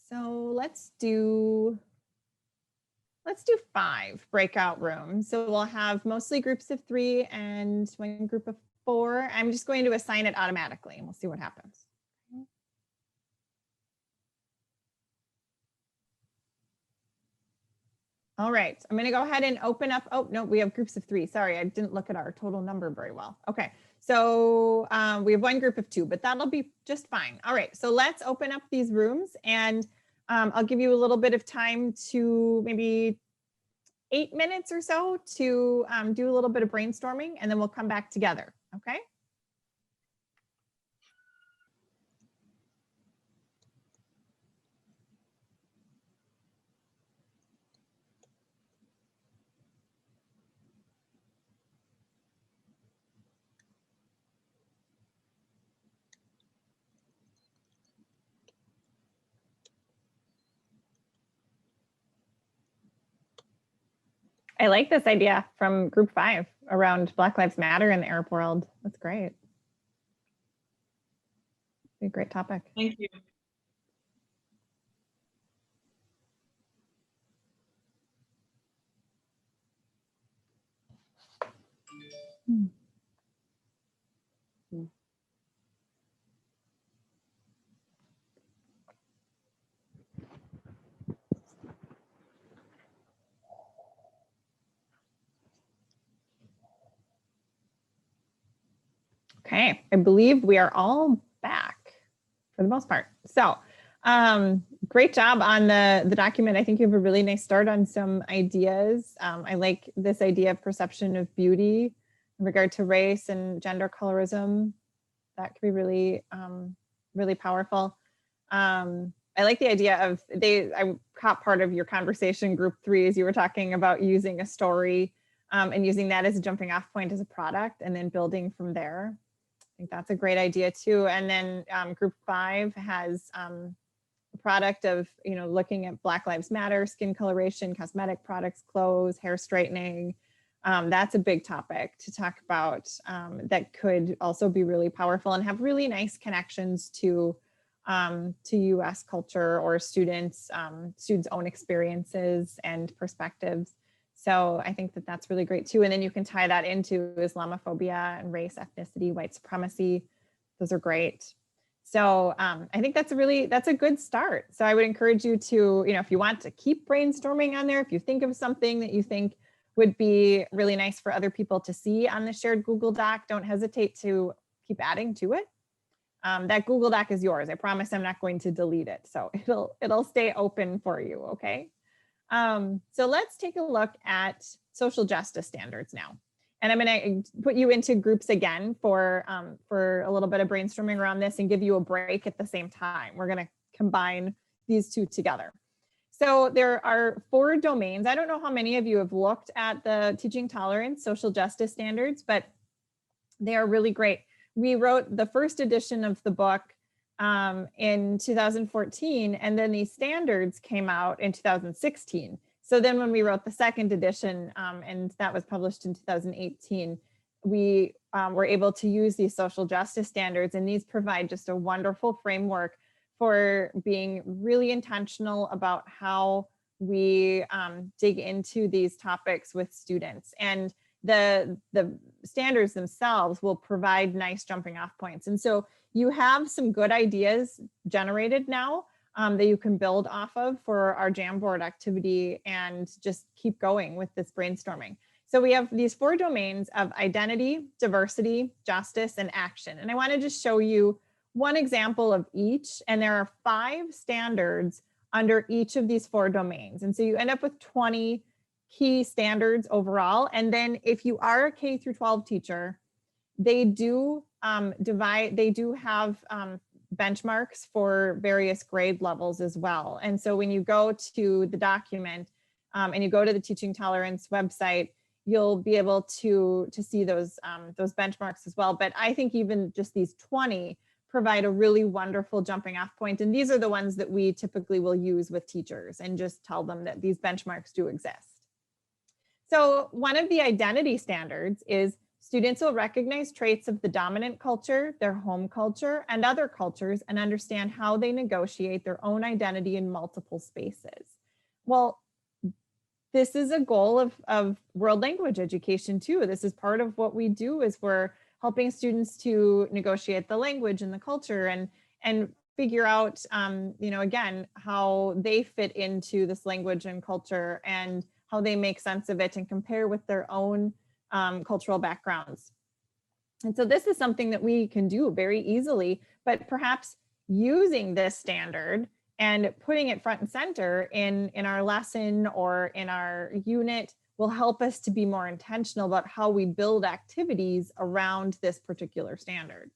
So let's do 5 breakout rooms. So we'll have mostly groups of 3 and 1 group of 4. I'm just going to assign it automatically and we'll see what happens. All right, I'm going to go ahead and open up. Oh, no, we have groups of 3. Sorry, I didn't look at our total number very well. Okay, so we have 1 group of 2, but that'll be just fine. All right, so let's open up these rooms, and I'll give you a little bit of time to maybe 8 minutes or so to do a little bit of brainstorming, and then we'll come back together, okay? I like this idea from group 5 around Black Lives Matter in the Arab world. That's great. A great topic. Thank you. Okay, I believe we are all back for the most part. So great job on the document. I think you have a really nice start on some ideas. I like this idea of perception of beauty in regard to race and gender colorism. That could be really, really powerful. I like the idea of, I caught part of your conversation, group 3, as you were talking about using a story and using that as a jumping off point as a product and then building from there. I think that's a great idea too. And then group 5 has a product of, looking at Black Lives Matter, skin coloration, cosmetic products, clothes, hair straightening. That's a big topic to talk about that could also be really powerful and have really nice connections to US culture or students' own experiences and perspectives. So I think that that's really great too. And then you can tie that into Islamophobia and race, ethnicity, white supremacy. Those are great. So I think that's a good start. So I would encourage you to, if you want to keep brainstorming on there, if you think of something that you think would be really nice for other people to see on the shared Google Doc, don't hesitate to keep adding to it. That Google Doc is yours. I promise I'm not going to delete it. So it'll stay open for you, okay? So let's take a look at social justice standards now. And I'm going to put you into groups again for a little bit of brainstorming around this and give you a break at the same time. We're going to combine these two together. So there are 4 domains. I don't know how many of you have looked at the Teaching Tolerance social justice standards, but they are really great. We wrote the first edition of the book in 2014, and then these standards came out in 2016. So then when we wrote the second edition, and that was published in 2018, we were able to use these social justice standards, and these provide just a wonderful framework for being really intentional about how we dig into these topics with students. And the standards themselves will provide nice jumping off points. And so you have some good ideas generated now that you can build off of for our Jamboard activity and just keep going with this brainstorming. So we have these 4 domains of identity, diversity, justice, and action. And I want to just show you one example of each. And there are 5 standards under each of these 4 domains. And so you end up with 20 key standards overall. And then if you are a K through 12 teacher, they do have benchmarks for various grade levels as well. And so when you go to the document and you go to the Teaching Tolerance website, you'll be able to see those benchmarks as well. But I think even just these 20 provide a really wonderful jumping off point. And these are the ones that we typically will use with teachers and just tell them that these benchmarks do exist. So one of the identity standards is students will recognize traits of the dominant culture, their home culture, and other cultures, and understand how they negotiate their own identity in multiple spaces. Well, this is a goal of world language education too. This is part of what we do, is we're helping students to negotiate the language and the culture and figure out, again, how they fit into this language and culture and how they make sense of it and compare with their own cultural backgrounds. And so this is something that we can do very easily, but perhaps using this standard and putting it front and center in our lesson or in our unit will help us to be more intentional about how we build activities around this particular standard.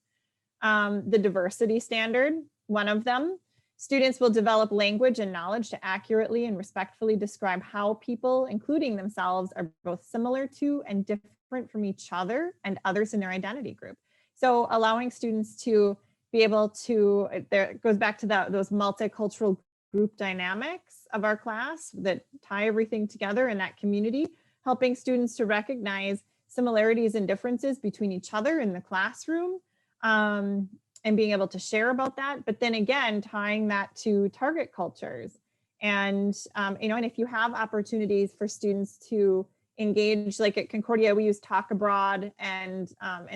The diversity standard, one of them, students will develop language and knowledge to accurately and respectfully describe how people, including themselves, are both similar to and different from each other and others in their identity group. So allowing students to be able to, there it goes back to those multicultural group dynamics of our class that tie everything together in that community, helping students to recognize similarities and differences between each other in the classroom, and being able to share about that, but then again, tying that to target cultures. And, and if you have opportunities for students to engage, like at Concordia, we use Talk Abroad and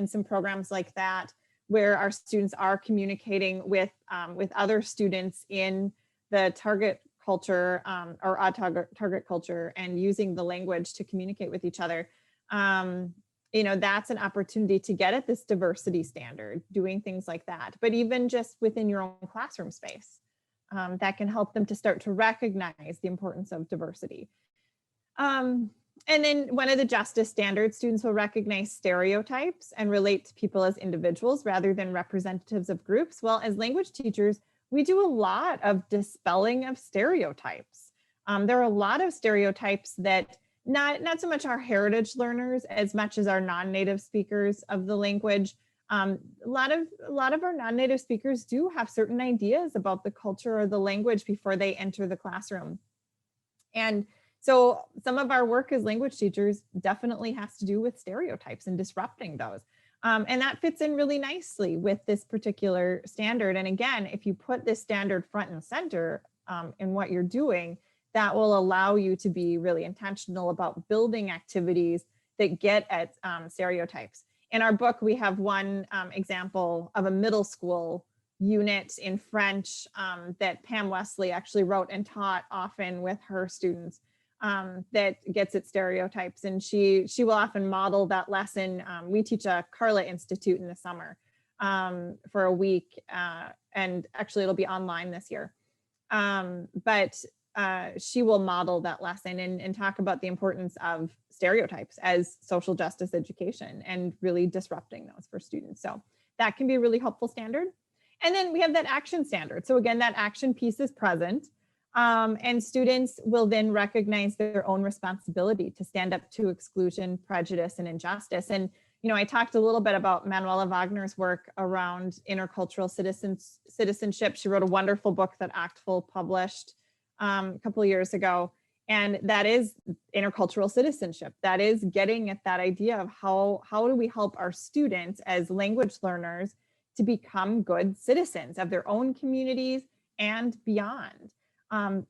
some programs like that, where our students are communicating with other students in the target culture or a target culture and using the language to communicate with each other. That's an opportunity to get at this diversity standard, doing things like that. But even just within your own classroom space, that can help them to start to recognize the importance of diversity. And then one of the justice standards, students will recognize stereotypes and relate to people as individuals rather than representatives of groups. Well, as language teachers, we do a lot of dispelling of stereotypes. There are a lot of stereotypes that not so much our heritage learners as much as our non-native speakers of the language. A lot of our non-native speakers do have certain ideas about the culture or the language before they enter the classroom. And so some of our work as language teachers definitely has to do with stereotypes and disrupting those. And that fits in really nicely with this particular standard. And again, if you put this standard front and center in what you're doing, that will allow you to be really intentional about building activities that get at stereotypes. In our book, we have one example of a middle school unit in French that Pam Wesley actually wrote and taught often with her students that gets at stereotypes. And she will often model that lesson. We teach a Carla Institute in the summer. for a week. And actually it'll be online this year. But she will model that lesson and talk about the importance of stereotypes as social justice education and really disrupting those for students. So that can be a really helpful standard. And then we have that action standard. So again, that action piece is present. And students will then recognize their own responsibility to stand up to exclusion, prejudice, and injustice. And, you know, I talked a little bit about Manuela Wagner's work around intercultural citizenship. She wrote a wonderful book that Factual published a couple of years ago. And that is intercultural citizenship. That is getting at that idea of how do we help our students as language learners to become good citizens of their own communities and beyond.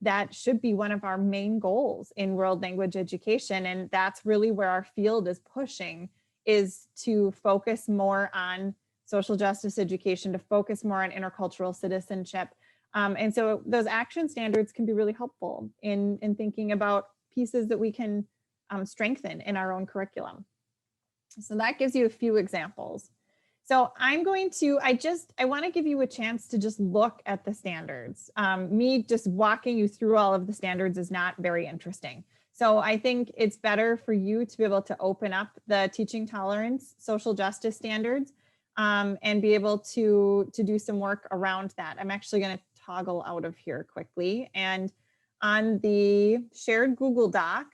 That should be one of our main goals in world language education. And that's really where our field is pushing, is to focus more on social justice education, to focus more on intercultural citizenship. And so those action standards can be really helpful in thinking about pieces that we can strengthen in our own curriculum. So that gives you a few examples. So I'm going to, I want to give you a chance to just look at the standards. Me just walking you through all of the standards is not very interesting. So I think it's better for you to be able to open up the teaching tolerance, social justice standards, and be able to do some work around that. I'm actually going to toggle out of here quickly. And on the shared Google Doc,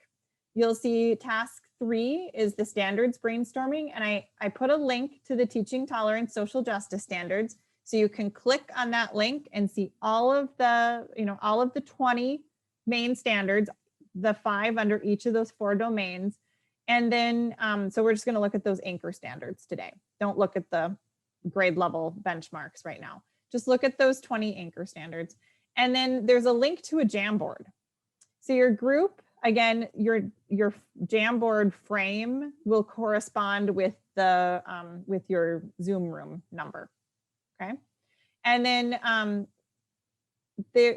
you'll see task 3 is the standards brainstorming. And I put a link to the teaching tolerance social justice standards. So you can click on that link and see all of the, all of the 20 main standards, the 5 under each of those 4 domains. And then, so we're just going to look at those anchor standards today. Don't look at the grade level benchmarks right now. Just look at those 20 anchor standards. And then there's a link to a Jamboard. So your group, again, your Jamboard frame will correspond with the with your Zoom room number. Okay. And then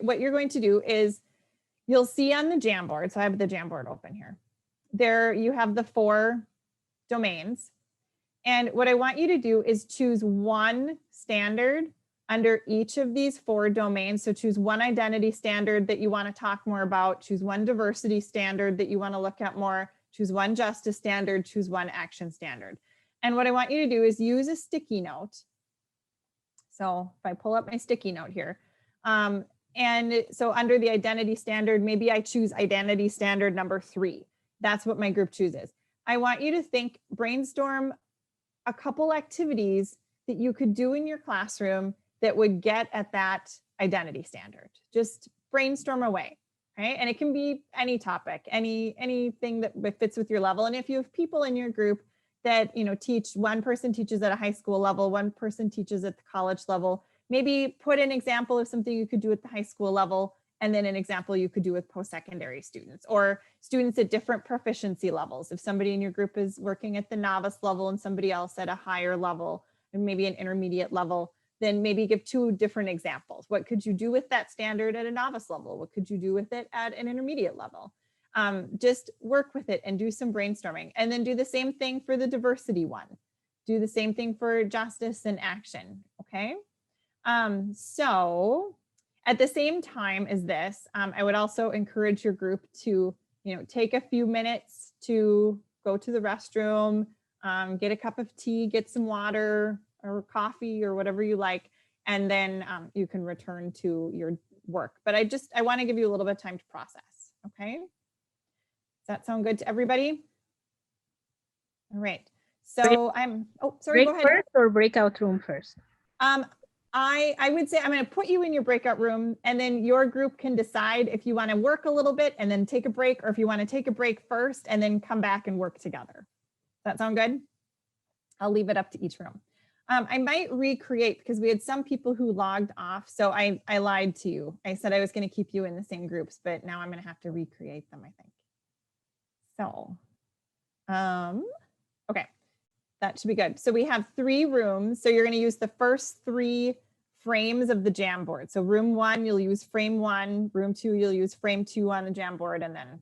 what you're going to do is you'll see on the Jamboard, so I have the Jamboard open here. There you have the 4 domains. And what I want you to do is choose one standard under each of these 4 domains. So choose one identity standard that you want to talk more about, choose one diversity standard that you want to look at more, choose one justice standard, choose one action standard. And what I want you to do is use a sticky note. So if I pull up my sticky note here, and so under the identity standard, maybe I choose identity standard number 3. That's what my group chooses. I want you to brainstorm a couple activities that you could do in your classroom that would get at that identity standard. Just brainstorm away, right? And it can be any topic, anything that fits with your level. And if you have people in your group that teach, one person teaches at a high school level, one person teaches at the college level, maybe put an example of something you could do at the high school level, and then an example you could do with post-secondary students or students at different proficiency levels. If somebody in your group is working at the novice level and somebody else at a higher level, and maybe an intermediate level, then maybe give 2 different examples. What could you do with that standard at a novice level? What could you do with it at an intermediate level? Just work with it and do some brainstorming. And then do the same thing for the diversity one. Do the same thing for justice and action, okay? So at the same time as this, I would also encourage your group to, take a few minutes to go to the restroom, get a cup of tea, get some water or coffee or whatever you like, and then you can return to your work. But I want to give you a little bit of time to process, okay? Does that sound good to everybody? All right. So sorry, go ahead. Break first or breakout room first? I would say I'm going to put you in your breakout room, and then your group can decide if you want to work a little bit and then take a break, or if you want to take a break first and then come back and work together. Does that sound good? I'll leave it up to each room. I might recreate, because we had some people who logged off. So I lied to you. I said I was going to keep you in the same groups, but now I'm going to have to recreate them, I think. So, okay, that should be good. So we have 3 rooms. So you're going to use the first 3 frames of the Jamboard. So room 1, you'll use frame 1. Room 2, you'll use frame 2 on the Jamboard. And then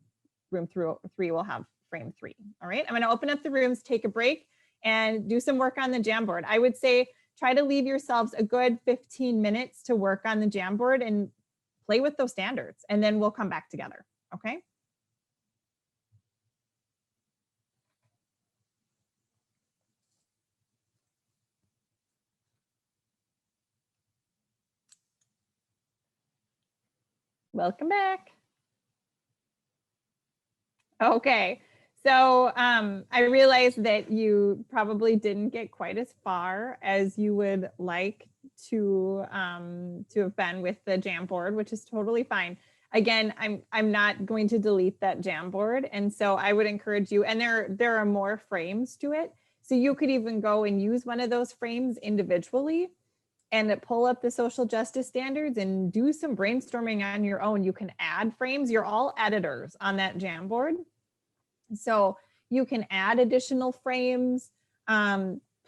room 3 will have frame 3. All right, I'm going to open up the rooms, take a break, and do some work on the Jamboard. I would say try to leave yourselves a good 15 minutes to work on the Jamboard and play with those standards, and then we'll come back together, okay? Welcome back. Okay, so I realized that you probably didn't get quite as far as you would like to have been with the Jamboard, which is totally fine. Again, I'm not going to delete that Jamboard, and so I would encourage you. And there are more frames to it, so you could even go and use one of those frames individually and pull up the social justice standards and do some brainstorming on your own. You can add frames. You're all editors on that Jamboard, so you can add additional frames.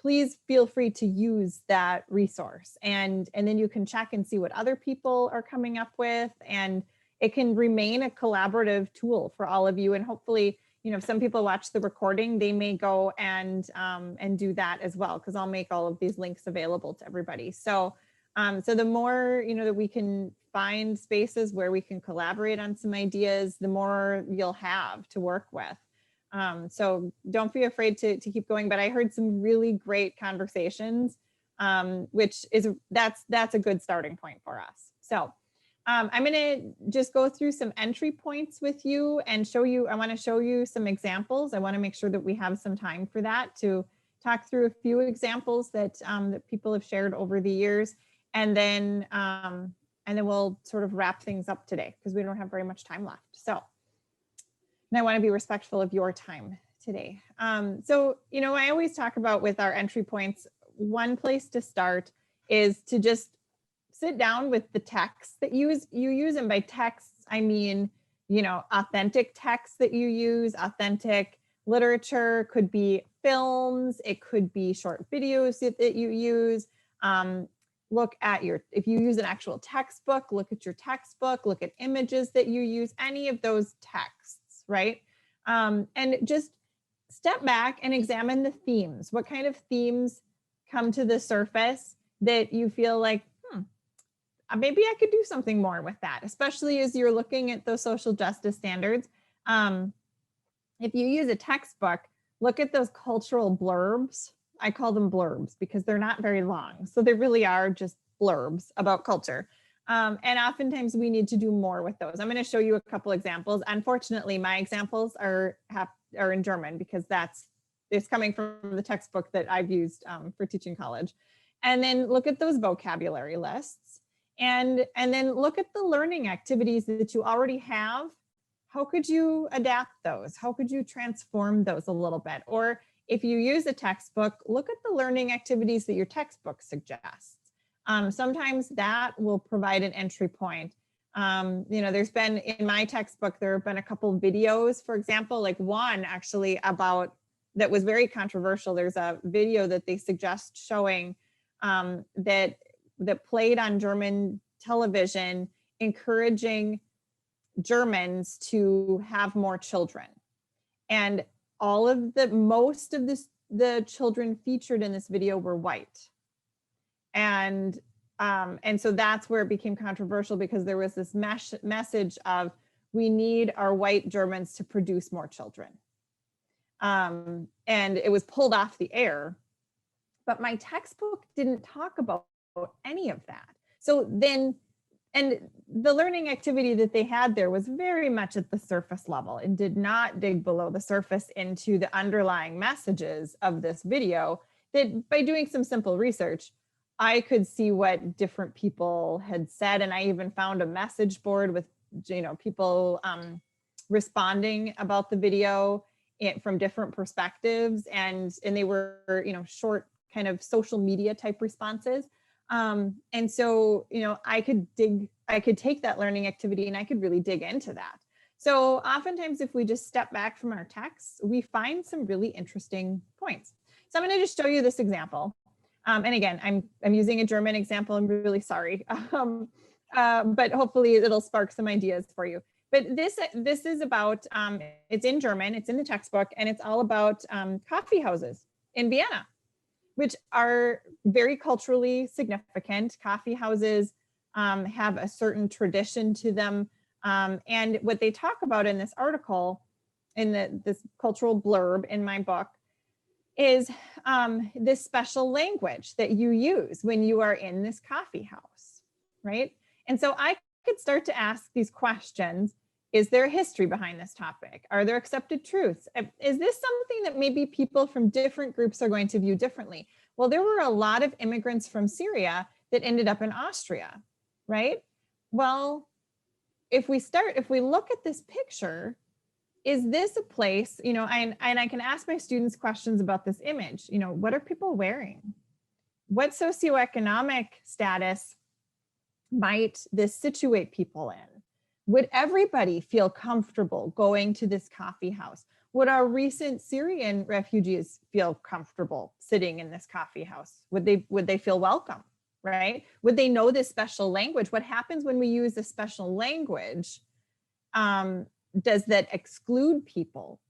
Please feel free to use that resource, and then you can check and see what other people are coming up with, and it can remain a collaborative tool for all of you. And hopefully, you know, if some people watch the recording, they may go and do that as well, because I'll make all of these links available to everybody. So, so the more, you know, that we can find spaces where we can collaborate on some ideas, the more you'll have to work with. So don't be afraid to keep going. But I heard some really great conversations, which is that's a good starting point for us. So. I'm going to just go through some entry points with you and show you, I want to show you some examples. I want to make sure that we have some time for that, to talk through a few examples that, that people have shared over the years. And then we'll sort of wrap things up today, because we don't have very much time left. So, and I want to be respectful of your time today. So, you know, I always talk about with our entry points, one place to start is to just sit down with the texts that you use. And by texts, I mean, you know, authentic texts that you use, authentic literature, could be films, it could be short videos that you use. Look at if you use an actual textbook, look at your textbook, look at images that you use, any of those texts, right? And just step back and examine the themes. What kind of themes come to the surface that you feel like, maybe I could do something more with that, especially as you're looking at those social justice standards. If you use a textbook, look at those cultural blurbs. I call them blurbs because they're not very long. So they really are just blurbs about culture. And oftentimes we need to do more with those. I'm going to show you a couple examples. Unfortunately, my examples are in German, because it's coming from the textbook that I've used for teaching college. And then look at those vocabulary lists. And then look at the learning activities that you already have. How could you adapt those? How could you transform those a little bit? Or if you use a textbook, look at the learning activities that your textbook suggests. Sometimes that will provide an entry point. You know, there's been, in my textbook, there have been a couple of videos, for example, like one actually about, that was very controversial. There's a video that they suggest showing that played on German television, encouraging Germans to have more children. And most of the children featured in this video were white. And so that's where it became controversial, because there was this message of, we need our white Germans to produce more children. And it was pulled off the air, but my textbook didn't talk about any of that. So then, and the learning activity that they had there was very much at the surface level and did not dig below the surface into the underlying messages of this video, that by doing some simple research, I could see what different people had said. And I even found a message board with, you know, people responding about the video from different perspectives. And they were, you know, short kind of social media type responses. And so, you know, I could take that learning activity and I could really dig into that. So oftentimes, if we just step back from our texts, we find some really interesting points. So I'm going to just show you this example. And again, I'm using a German example. I'm really sorry. But hopefully it'll spark some ideas for you. But this is about, it's in German, it's in the textbook, and it's all about coffee houses in Vienna. which are very culturally significant. Coffee houses have a certain tradition to them. And what they talk about in this article, in this cultural blurb in my book, is this special language that you use when you are in this coffee house, right? And so I could start to ask these questions. Is there a history behind this topic? Are there accepted truths? Is this something that maybe people from different groups are going to view differently? Well, there were a lot of immigrants from Syria that ended up in Austria, right? Well, if we look at this picture, is this a place, and I can ask my students questions about this image, what are people wearing? What socioeconomic status might this situate people in? Would everybody feel comfortable going to this coffee house? Would our recent Syrian refugees feel comfortable sitting in this coffee house? Would they feel welcome, right? Would they know this special language? What happens when we use a special language? Does that exclude people,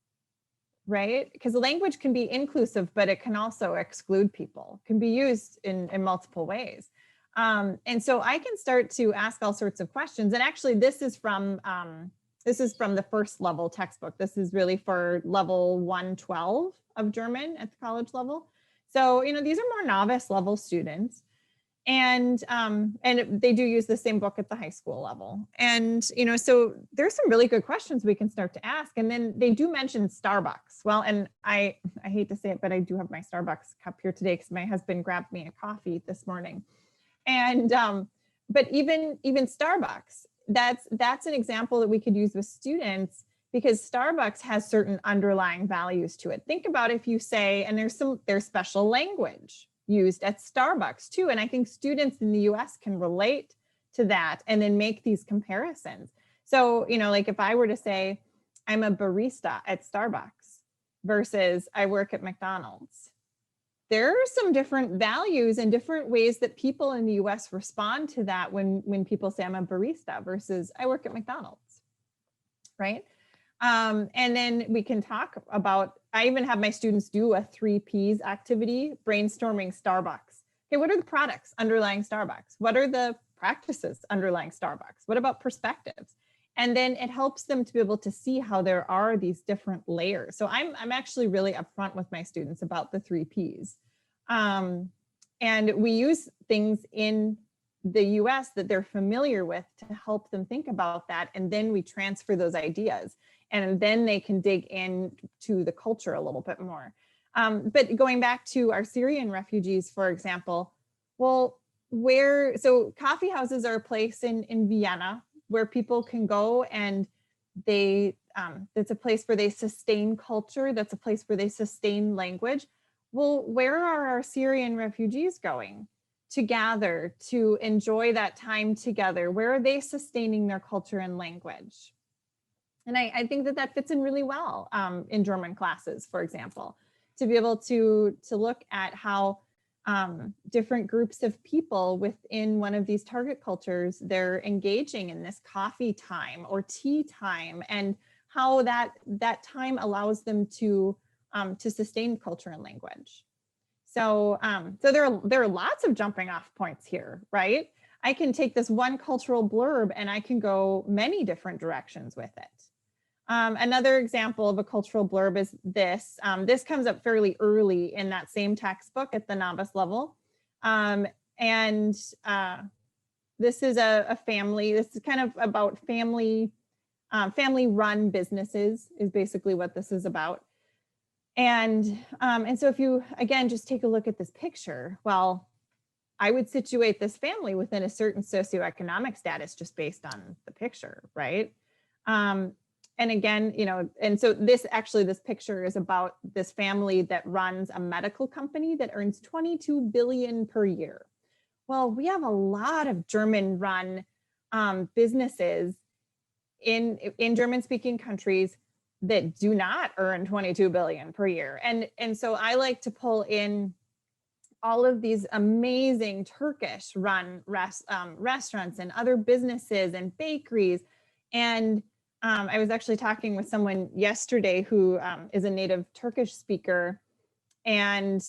right? Because language can be inclusive, but it can also exclude people, can be used in multiple ways. And so I can start to ask all sorts of questions. And actually this is from the first level textbook. This is really for level 112 of German at the college level. So, these are more novice level students. And they do use the same book at the high school level. And, so there's some really good questions we can start to ask. And then they do mention Starbucks. Well, and I hate to say it, but I do have my Starbucks cup here today because my husband grabbed me a coffee this morning. And, but even Starbucks, that's an example that we could use with students, because Starbucks has certain underlying values to it. Think about if you say, and there's special language used at Starbucks too. And I think students in the US can relate to that and then make these comparisons. So, like if I were to say, I'm a barista at Starbucks versus I work at McDonald's, there are some different values and different ways that people in the US respond to that when people say I'm a barista versus I work at McDonald's, right? And then we can talk about, I even have my students do a 3 Ps activity, brainstorming Starbucks. Okay, what are the products underlying Starbucks? What are the practices underlying Starbucks? What about perspectives? And then it helps them to be able to see how there are these different layers. So I'm actually really upfront with my students about the 3 Ps. And we use things in the US that they're familiar with to help them think about that. And then we transfer those ideas. And then they can dig into the culture a little bit more. But going back to our Syrian refugees, for example, well, so coffee houses are a place in Vienna where people can go and it's a place where they sustain culture. That's a place where they sustain language. Well, where are our Syrian refugees going to gather, to enjoy that time together? Where are they sustaining their culture and language? And I think that fits in really well in German classes, for example, to be able to look at how different groups of people within one of these target cultures, they're engaging in this coffee time or tea time, and how that time allows them to sustain culture and language. So there are lots of jumping off points here, right? I can take this one cultural blurb and I can go many different directions with it. Another example of a cultural blurb is this. This comes up fairly early in that same textbook at the novice level. This is a family. This is kind of about family run businesses is basically what this is about. And so if you, again, just take a look at this picture, well, I would situate this family within a certain socioeconomic status just based on the picture, right? And again, and so this picture is about this family that runs a medical company that earns 22 billion per year. Well, we have a lot of German run businesses in German-speaking countries that do not earn 22 billion per year. And so I like to pull in all of these amazing Turkish run restaurants and other businesses and bakeries. And I was actually talking with someone yesterday who is a native Turkish speaker. And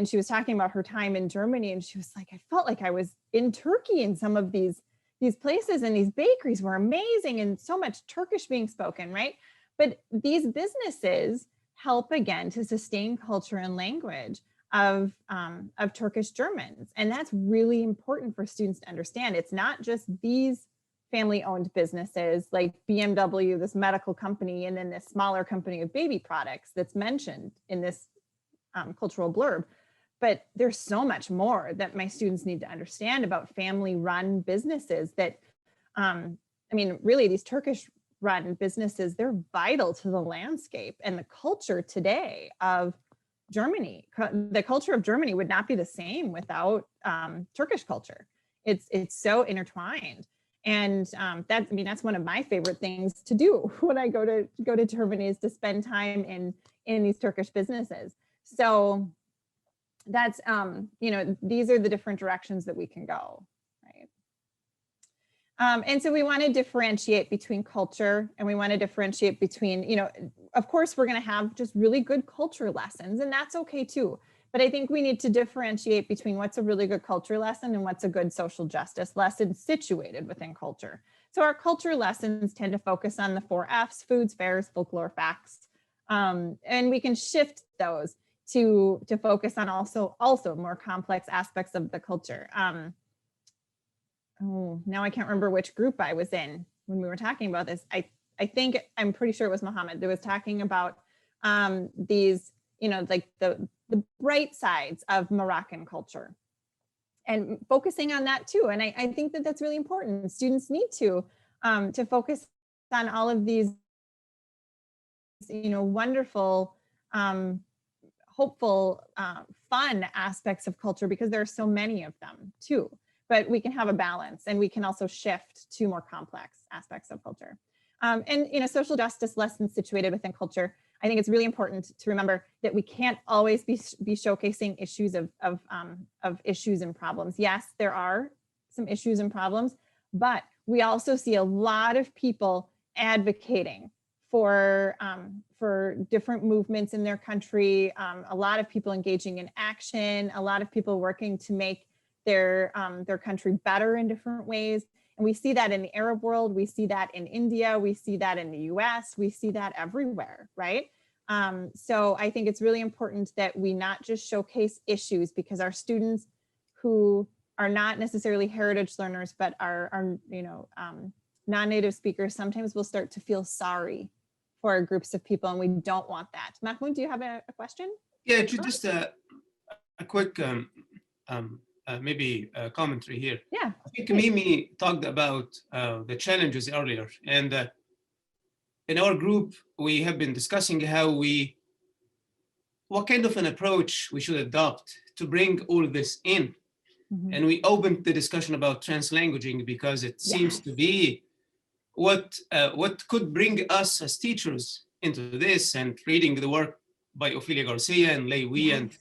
she was talking about her time in Germany, and she was like, I felt like I was in Turkey in some of these places, and these bakeries were amazing and so much Turkish being spoken, right? But these businesses help again to sustain culture and language of Turkish Germans. And that's really important for students to understand. It's not just these family-owned businesses like BMW, this medical company, and then this smaller company of baby products that's mentioned in this cultural blurb. But there's so much more that my students need to understand about family-run businesses that, I mean, really these Turkish-run businesses, they're vital to the landscape and the culture today of Germany. The culture of Germany would not be the same without Turkish culture. It's so intertwined. And that's one of my favorite things to do when I go to Germany, is to spend time in these Turkish businesses. So that's, these are the different directions that we can go, right? And so we want to differentiate between culture, and we want to differentiate between, of course, we're going to have just really good culture lessons, and that's okay too. But I think we need to differentiate between what's a really good culture lesson and what's a good social justice lesson situated within culture. So our culture lessons tend to focus on the 4 F's: foods, fairs, folklore, facts. And we can shift those to focus on also more complex aspects of the culture. Now I can't remember which group I was in when we were talking about this. I'm pretty sure it was Mohammed that was talking about these, like the bright sides of Moroccan culture, and focusing on that too. And I think that that's really important. Students need to focus on all of these, wonderful, hopeful, fun aspects of culture, because there are so many of them too. But we can have a balance, and we can also shift to more complex aspects of culture. And social justice lessons situated within culture. I think it's really important to remember that we can't always be showcasing issues of issues and problems. Yes, there are some issues and problems, but we also see a lot of people advocating for different movements in their country, a lot of people engaging in action, a lot of people working to make their country better in different ways. And we see that in the Arab world, we see that in India, we see that in the US, we see that everywhere, right? So I think it's really important that we not just showcase issues, because our students who are not necessarily heritage learners, but are non-native speakers, sometimes will start to feel sorry for groups of people, and we don't want that. Mahmoud, do you have a question? Yeah, just a quick maybe commentary here. Yeah. I think Mimi talked about the challenges earlier, and in our group, we have been discussing what kind of an approach we should adopt to bring all of this in. Mm-hmm. And we opened the discussion about translanguaging, because it seems to be what could bring us as teachers into this, and reading the work by Ophelia Garcia and Lei Wei, and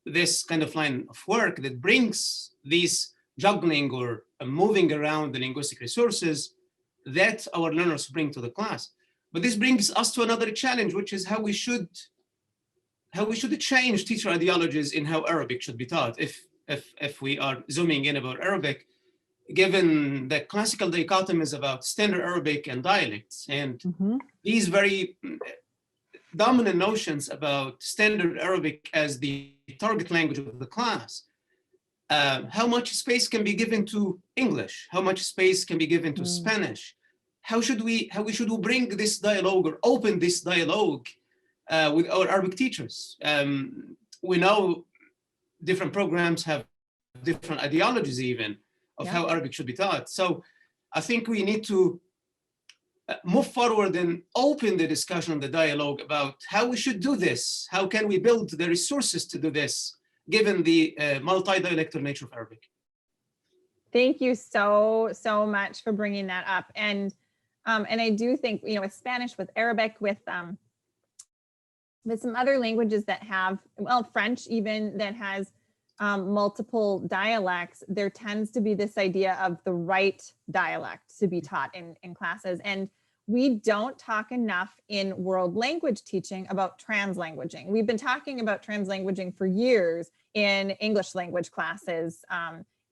this kind of line of work that brings these juggling or moving around the linguistic resources that our learners bring to the class. But this brings us to another challenge, which is how we should change teacher ideologies in how Arabic should be taught. If we are zooming in about Arabic, given that classical dichotomies about standard Arabic and dialects, and these very dominant notions about standard Arabic as the target language of the class, how much space can be given to English? How much space can be given to Spanish? How should we bring this dialogue, or open this dialogue with our Arabic teachers? We know different programs have different ideologies even of how Arabic should be taught. So I think we need to move forward and open the discussion, the dialogue about how we should do this. How can we build the resources to do this, given the multi-dialectal nature of Arabic? Thank you so much for bringing that up. And I do think, with Spanish, with Arabic, with some other languages that have, French even, that has multiple dialects, there tends to be this idea of the right dialect to be taught in classes. And we don't talk enough in world language teaching about translanguaging. We've been talking about translanguaging for years in English language classes,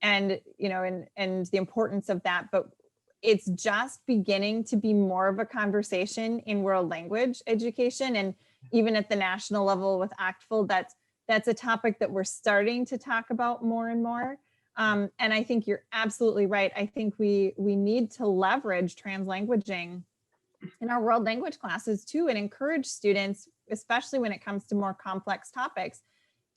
and the importance of that, but it's just beginning to be more of a conversation in world language education, and even at the national level with Factual, that's a topic that we're starting to talk about more and more. And I think you're absolutely right. I think we need to leverage translanguaging in our world language classes too, and encourage students, especially when it comes to more complex topics,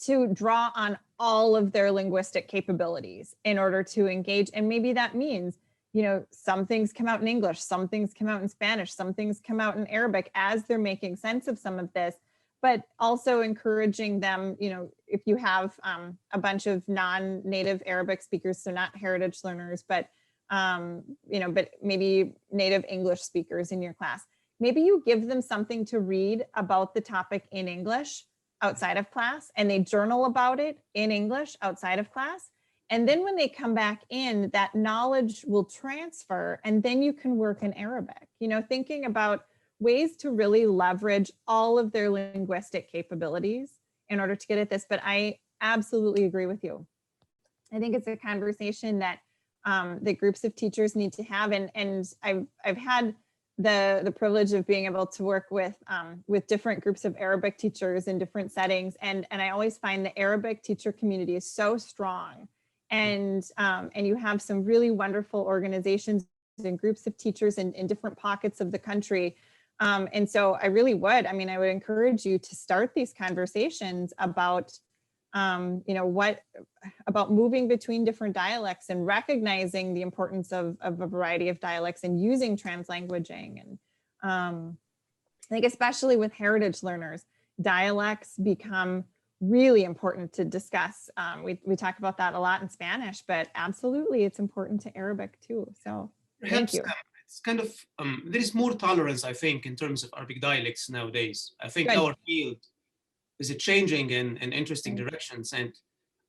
to draw on all of their linguistic capabilities in order to engage. And maybe that means, some things come out in English, some things come out in Spanish, some things come out in Arabic as they're making sense of some of this, but also encouraging them, if you have a bunch of non-native Arabic speakers, so not heritage learners, but but maybe native English speakers in your class, maybe you give them something to read about the topic in English outside of class, and they journal about it in English outside of class. And then when they come back in, that knowledge will transfer, and then you can work in Arabic, thinking about ways to really leverage all of their linguistic capabilities in order to get at this. But I absolutely agree with you. I think it's a conversation that the groups of teachers need to have. And I've had the privilege of being able to work with different groups of Arabic teachers in different settings. And I always find the Arabic teacher community is so strong. And you have some really wonderful organizations and groups of teachers in different pockets of the country. And so I really would, I would encourage you to start these conversations about, about moving between different dialects and recognizing the importance of a variety of dialects and using translanguaging. And I think especially with heritage learners, dialects become really important to discuss. We talk about that a lot in Spanish, but absolutely it's important to Arabic too. So Perhaps, thank you. it's kind of, there is more tolerance, I think, in terms of Arabic dialects nowadays. I think Good. our field is changing in interesting directions. And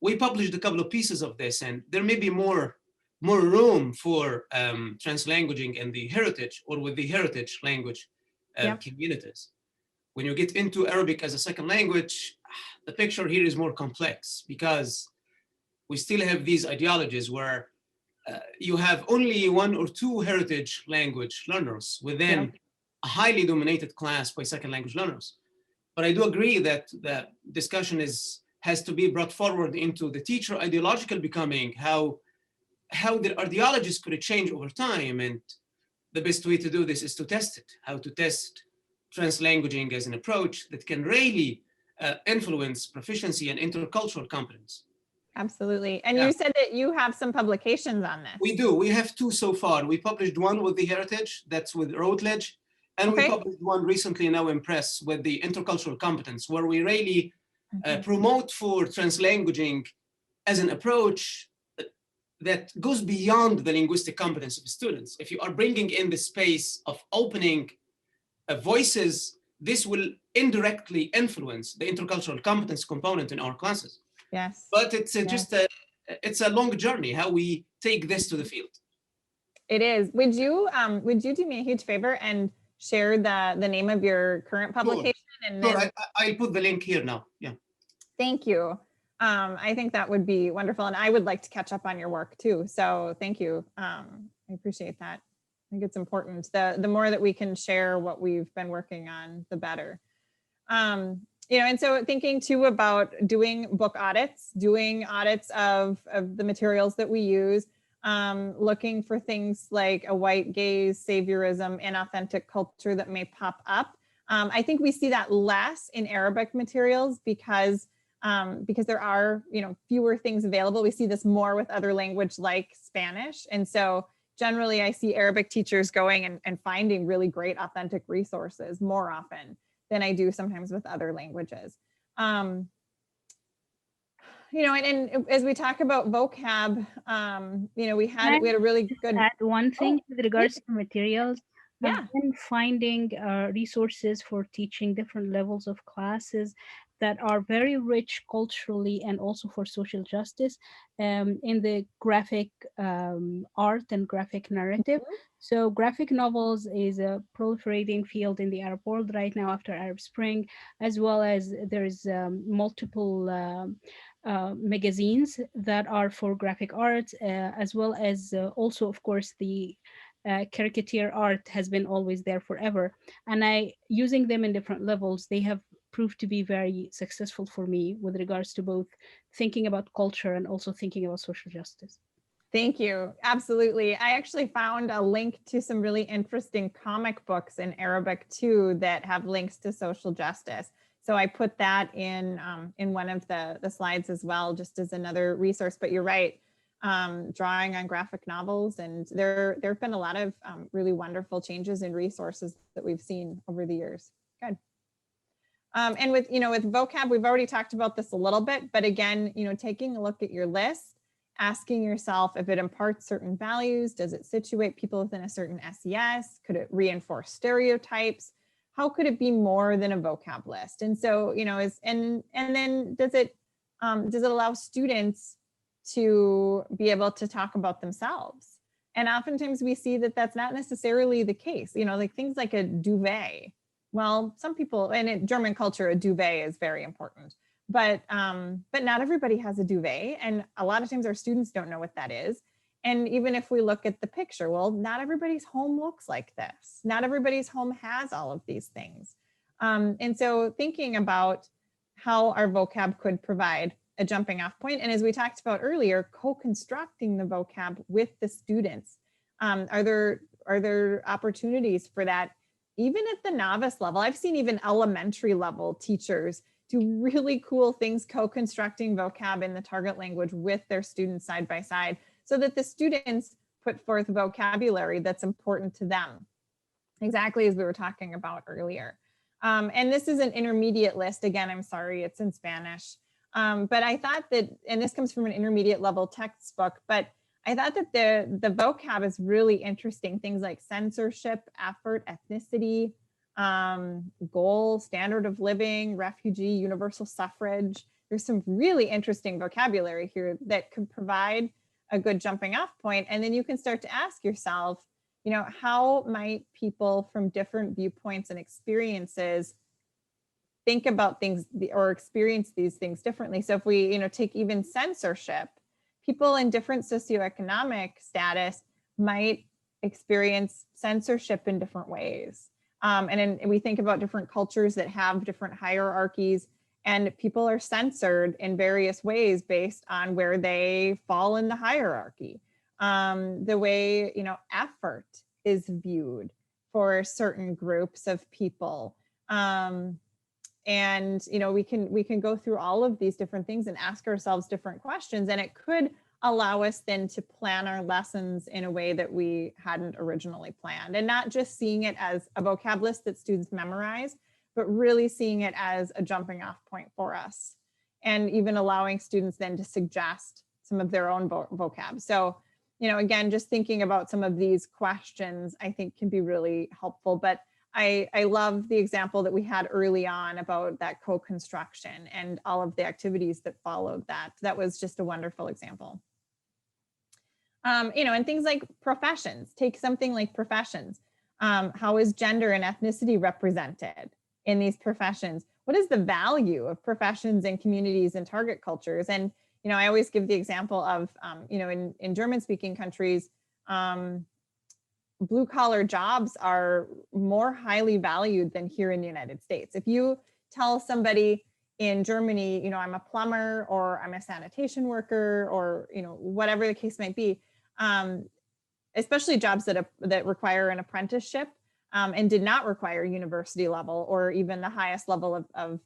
we published a couple of pieces of this, and there may be more room for translanguaging in the heritage or with the heritage language communities. When you get into Arabic as a second language, the picture here is more complex, because we still have these ideologies where you have only 1 or 2 heritage language learners within a highly dominated class by second language learners. But I do agree that the discussion has to be brought forward into the teacher ideological becoming, how the ideologies could change over time. And the best way to do this is to test it, how to test translanguaging as an approach that can really influence proficiency and intercultural competence. Absolutely. And you said that you have some publications on this. We do. We have 2 so far. We published one with the heritage, that's with Routledge, and we published one recently now in press with the intercultural competence, where we really promote for translanguaging as an approach that goes beyond the linguistic competence of students. If you are bringing in the space of opening voices, this will indirectly influence the intercultural competence component in our classes. Yes. But it's it's a long journey, how we take this to the field. It is. Would you do me a huge favor and share the name of your current publication? Sure. And then I'll put the link here now. Yeah. Thank you. I think that would be wonderful. And I would like to catch up on your work too. So thank you. I appreciate that. I think it's important. The more that we can share what we've been working on, the better. And so thinking too about doing book audits, doing audits of the materials that we use, looking for things like a white gaze, saviorism, inauthentic culture that may pop up. I think we see that less in Arabic materials because there are, fewer things available. We see this more with other language like Spanish. And so generally I see Arabic teachers going and finding really great authentic resources more often than I do sometimes with other languages. And as we talk about vocab, we had a really good. Add one thing with regards to materials. Yeah. I've been finding resources for teaching different levels of classes that are very rich culturally and also for social justice in the graphic art and graphic narrative. So graphic novels is a proliferating field in the Arab world right now after Arab Spring, as well as there's multiple magazines that are for graphic art, as well as also, of course, the caricature art has been always there forever. And I using them in different levels, they have proved to be very successful for me with regards to both thinking about culture and also thinking about social justice. Thank you. Absolutely. I actually found a link to some really interesting comic books in Arabic too that have links to social justice. So I put that in one of the slides as well, just as another resource. But you're right, drawing on graphic novels, and there have been a lot of really wonderful changes in resources that we've seen over the years. Good. And with vocab, we've already talked about this a little bit, but again, taking a look at your list, asking yourself if it imparts certain values, does it situate people within a certain SES? Could it reinforce stereotypes? How could it be more than a vocab list? And so, and then does it allow students to be able to talk about themselves? And oftentimes we see that that's not necessarily the case, like things like a duvet. Well, some people, and in German culture, a duvet is very important. But not everybody has a duvet, and a lot of times our students don't know what that is. And even if we look at the picture, well, not everybody's home looks like this. Not everybody's home has all of these things. And so thinking about how our vocab could provide a jumping off point, and as we talked about earlier, co-constructing the vocab with the students. Are there opportunities for that even at the novice level? I've seen even elementary level teachers do really cool things co-constructing vocab in the target language with their students side by side, so that the students put forth vocabulary that's important to them, exactly as we were talking about earlier. And this is an intermediate list. Again, I'm sorry, it's in Spanish. But I thought that, and this comes from an intermediate level textbook, but I thought that the vocab is really interesting. Things like censorship, effort, ethnicity, goal, standard of living, refugee, universal suffrage. There's some really interesting vocabulary here that could provide a good jumping off point. And then you can start to ask yourself, how might people from different viewpoints and experiences think about things or experience these things differently? So if we, take even censorship, people in different socioeconomic status might experience censorship in different ways. And we think about different cultures that have different hierarchies, and people are censored in various ways based on where they fall in the hierarchy. The way, effort is viewed for certain groups of people. And, we can go through all of these different things and ask ourselves different questions, and it could allow us then to plan our lessons in a way that we hadn't originally planned, and not just seeing it as a vocab list that students memorize, but really seeing it as a jumping off point for us, and even allowing students then to suggest some of their own vocab. So, again, just thinking about some of these questions, I think can be really helpful. But I love the example that we had early on about that co-construction and all of the activities that followed that. That was just a wonderful example. And things like professions. Take something like professions. How is gender and ethnicity represented in these professions? What is the value of professions in communities and target cultures? And, I always give the example of, in German-speaking countries, blue-collar jobs are more highly valued than here in the United States. If you tell somebody in Germany, I'm a plumber, or I'm a sanitation worker, or, whatever the case might be, especially jobs that require an apprenticeship and did not require university level or even the highest level of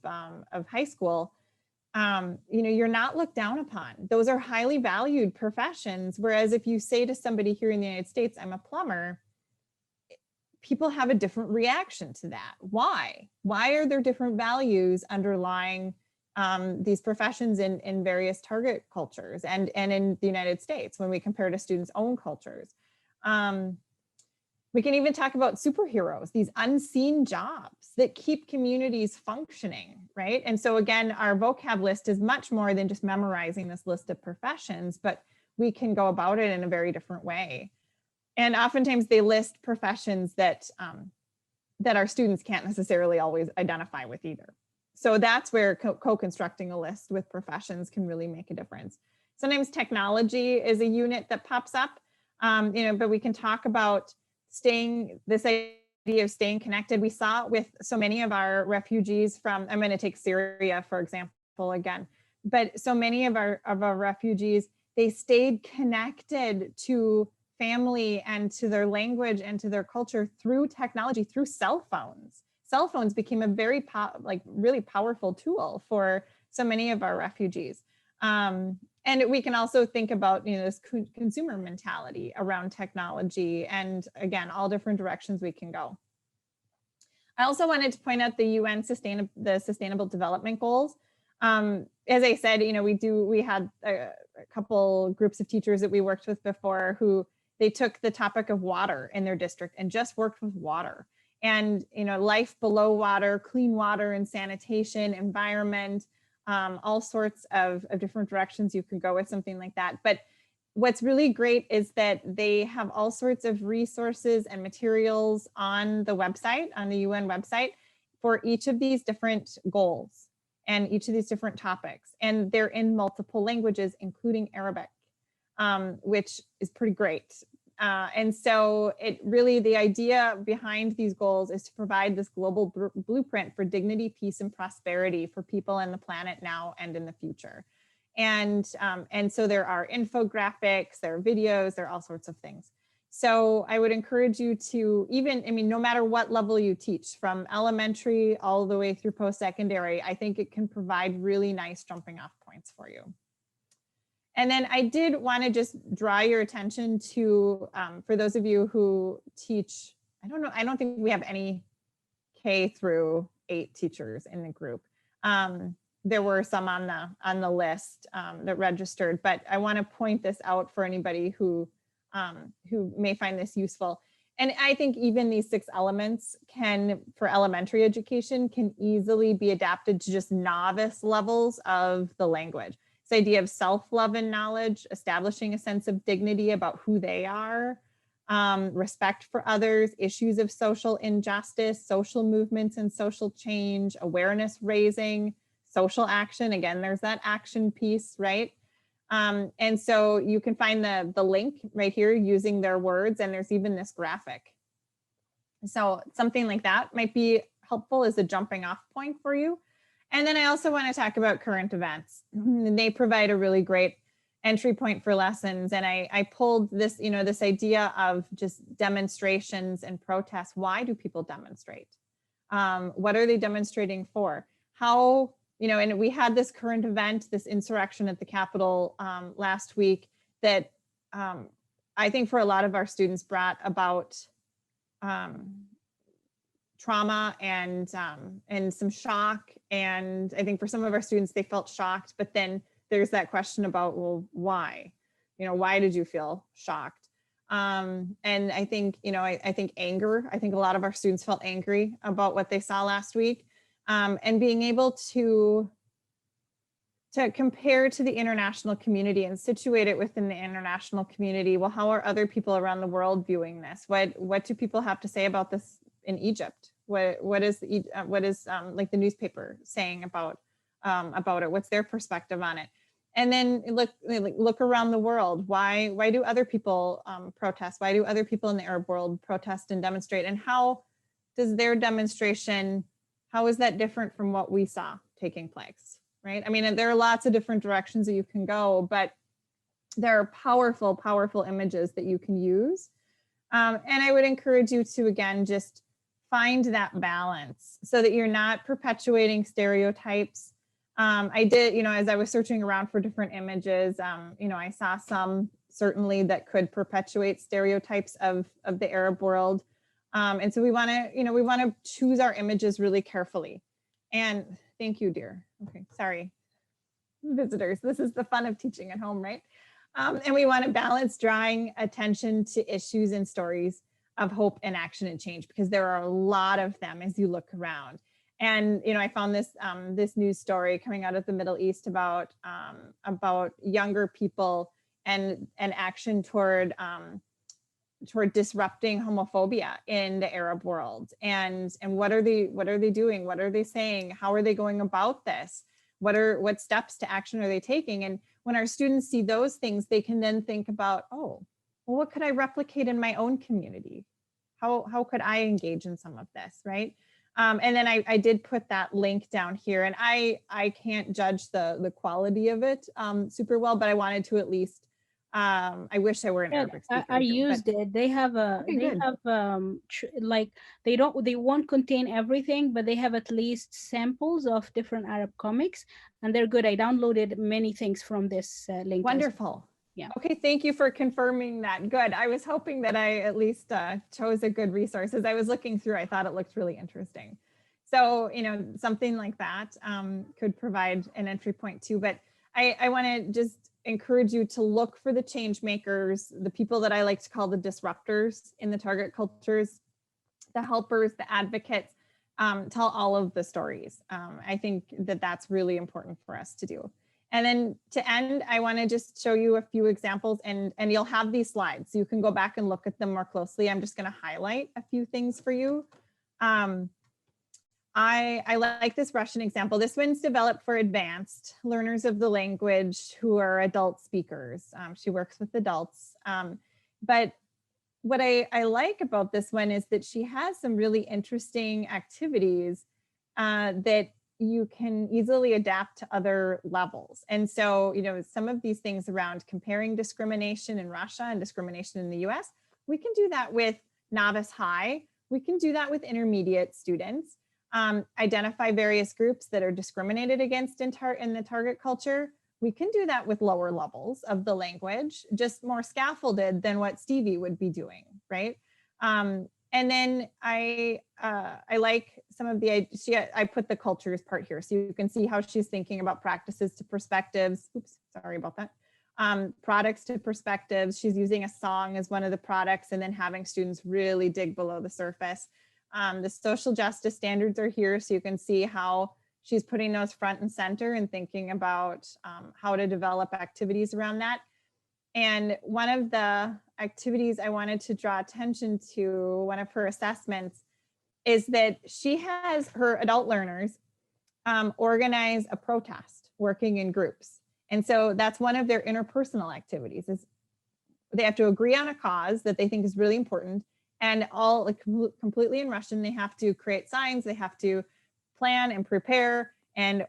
high school, you're not looked down upon. Those are highly valued professions. Whereas if you say to somebody here in the United States, I'm a plumber, people have a different reaction to that. Why? Why are there different values underlying these professions in various target cultures and in the United States when we compare to students' own cultures? We can even talk about superheroes, these unseen jobs that keep communities functioning, right? And so again, our vocab list is much more than just memorizing this list of professions, but we can go about it in a very different way. And oftentimes they list professions that, that our students can't necessarily always identify with either. So that's where co-constructing a list with professions can really make a difference. Sometimes technology is a unit that pops up, but we can talk about this idea of staying connected. We saw it with so many of our refugees from, I'm going to take Syria, for example, again, but so many of our refugees, they stayed connected to family and to their language and to their culture through technology, through cell phones. Cell phones became a very really powerful tool for so many of our refugees. And we can also think about, this consumer mentality around technology, and again, all different directions we can go. I also wanted to point out the UN Sustainable Development Goals. As I said, we had a couple groups of teachers that we worked with before who they took the topic of water in their district and just worked with water. And life below water, clean water and sanitation, environment, all sorts of different directions you can go with something like that. But what's really great is that they have all sorts of resources and materials on the website, on the UN website, for each of these different goals and each of these different topics. And they're in multiple languages, including Arabic, which is pretty great. And so the idea behind these goals is to provide this global blueprint for dignity, peace, and prosperity for people and the planet now and in the future. And so there are infographics, there are videos, there are all sorts of things. So I would encourage you to no matter what level you teach, from elementary all the way through post-secondary, I think it can provide really nice jumping off points for you. And then I did want to just draw your attention to, for those of you who teach, I don't think we have any K through 8 teachers in the group. There were some on the list that registered, but I want to point this out for anybody who may find this useful. And I think even these 6 elements for elementary education, can easily be adapted to just novice levels of the language. This idea of self-love and knowledge, establishing a sense of dignity about who they are, respect for others, issues of social injustice, social movements and social change, awareness raising, social action. Again, there's that action piece, right? And so you can find the link right here using their words, and there's even this graphic. So something like that might be helpful as a jumping off point for you. And then I also want to talk about current events. They provide a really great entry point for lessons. And I pulled this, this idea of just demonstrations and protests. Why do people demonstrate? What are they demonstrating for? How, and we had this current event, this insurrection at the Capitol last week that I think for a lot of our students brought about trauma and some shock. And I think for some of our students, they felt shocked, but then there's that question about, well, why? Why did you feel shocked? And I think, I think anger, I think a lot of our students felt angry about what they saw last week. And being able to compare to the international community and situate it within the international community. Well, how are other people around the world viewing this? What do people have to say about this in Egypt? What is like the newspaper saying about it? What's their perspective on it? And then look around the world. Why do other people protest? Why do other people in the Arab world protest and demonstrate? And how does their demonstration, how is that different from what we saw taking place, right? I mean, there are lots of different directions that you can go, but there are powerful, powerful images that you can use. And I would encourage you to, again, just find that balance so that you're not perpetuating stereotypes. I did, as I was searching around for different images, I saw some certainly that could perpetuate stereotypes of the Arab world. And so we want to choose our images really carefully. And thank you, dear. Okay, sorry. Visitors, this is the fun of teaching at home, right? And we want to balance drawing attention to issues and stories hope and action and change, because there are a lot of them as you look around. And I found this this news story coming out of the Middle East about younger people and action toward disrupting homophobia in the Arab world. And what are they doing? What are they saying? How are they going about this? What steps to action are they taking? And when our students see those things, they can then think about, oh, well, what could I replicate in my own community? How could I engage in some of this, right? And then I did put that link down here, and I can't judge the quality of it super well, but I wanted to at least, I wish I were an Arabic speaker. I used it. They have like they won't contain everything, but they have at least samples of different Arab comics, and they're good. I downloaded many things from this link. Wonderful. Yeah. Okay, thank you for confirming that. Good. I was hoping that I at least chose a good resource. As I was looking through, I thought it looked really interesting. So, something like that could provide an entry point too. But I want to just encourage you to look for the change makers, the people that I like to call the disruptors in the target cultures, the helpers, the advocates, tell all of the stories. I think that that's really important for us to do. And then to end, I want to just show you a few examples, and you'll have these slides, so you can go back and look at them more closely. I'm just going to highlight a few things for you. I like this Russian example. This one's developed for advanced learners of the language who are adult speakers. She works with adults. But what I like about this one is that she has some really interesting activities that you can easily adapt to other levels. And so, some of these things around comparing discrimination in Russia and discrimination in the US, we can do that with novice high. We can do that with intermediate students. Identify various groups that are discriminated against in the target culture. We can do that with lower levels of the language, just more scaffolded than what Stevie would be doing, right? And then I like some of I put the cultures part here, so you can see how she's thinking about practices to perspectives. Oops, sorry about that. Products to perspectives. She's using a song as one of the products, and then having students really dig below the surface. The social justice standards are here, so you can see how she's putting those front and center and thinking about how to develop activities around that. And one of the activities I wanted to draw attention to, one of her assessments, is that she has her adult learners organize a protest working in groups. And so that's one of their interpersonal activities, is they have to agree on a cause that they think is really important, and all completely in Russian. They have to create signs, they have to plan and prepare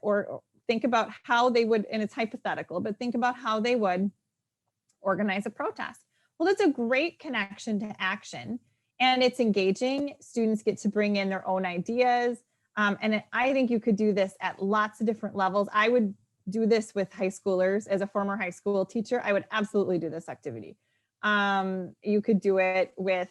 or think about how they would, and it's hypothetical, but think about how they would organize a protest. Well, that's a great connection to action, and it's engaging. Students get to bring in their own ideas. And I think you could do this at lots of different levels. I would do this with high schoolers. As a former high school teacher, I would absolutely do this activity. You could do it with,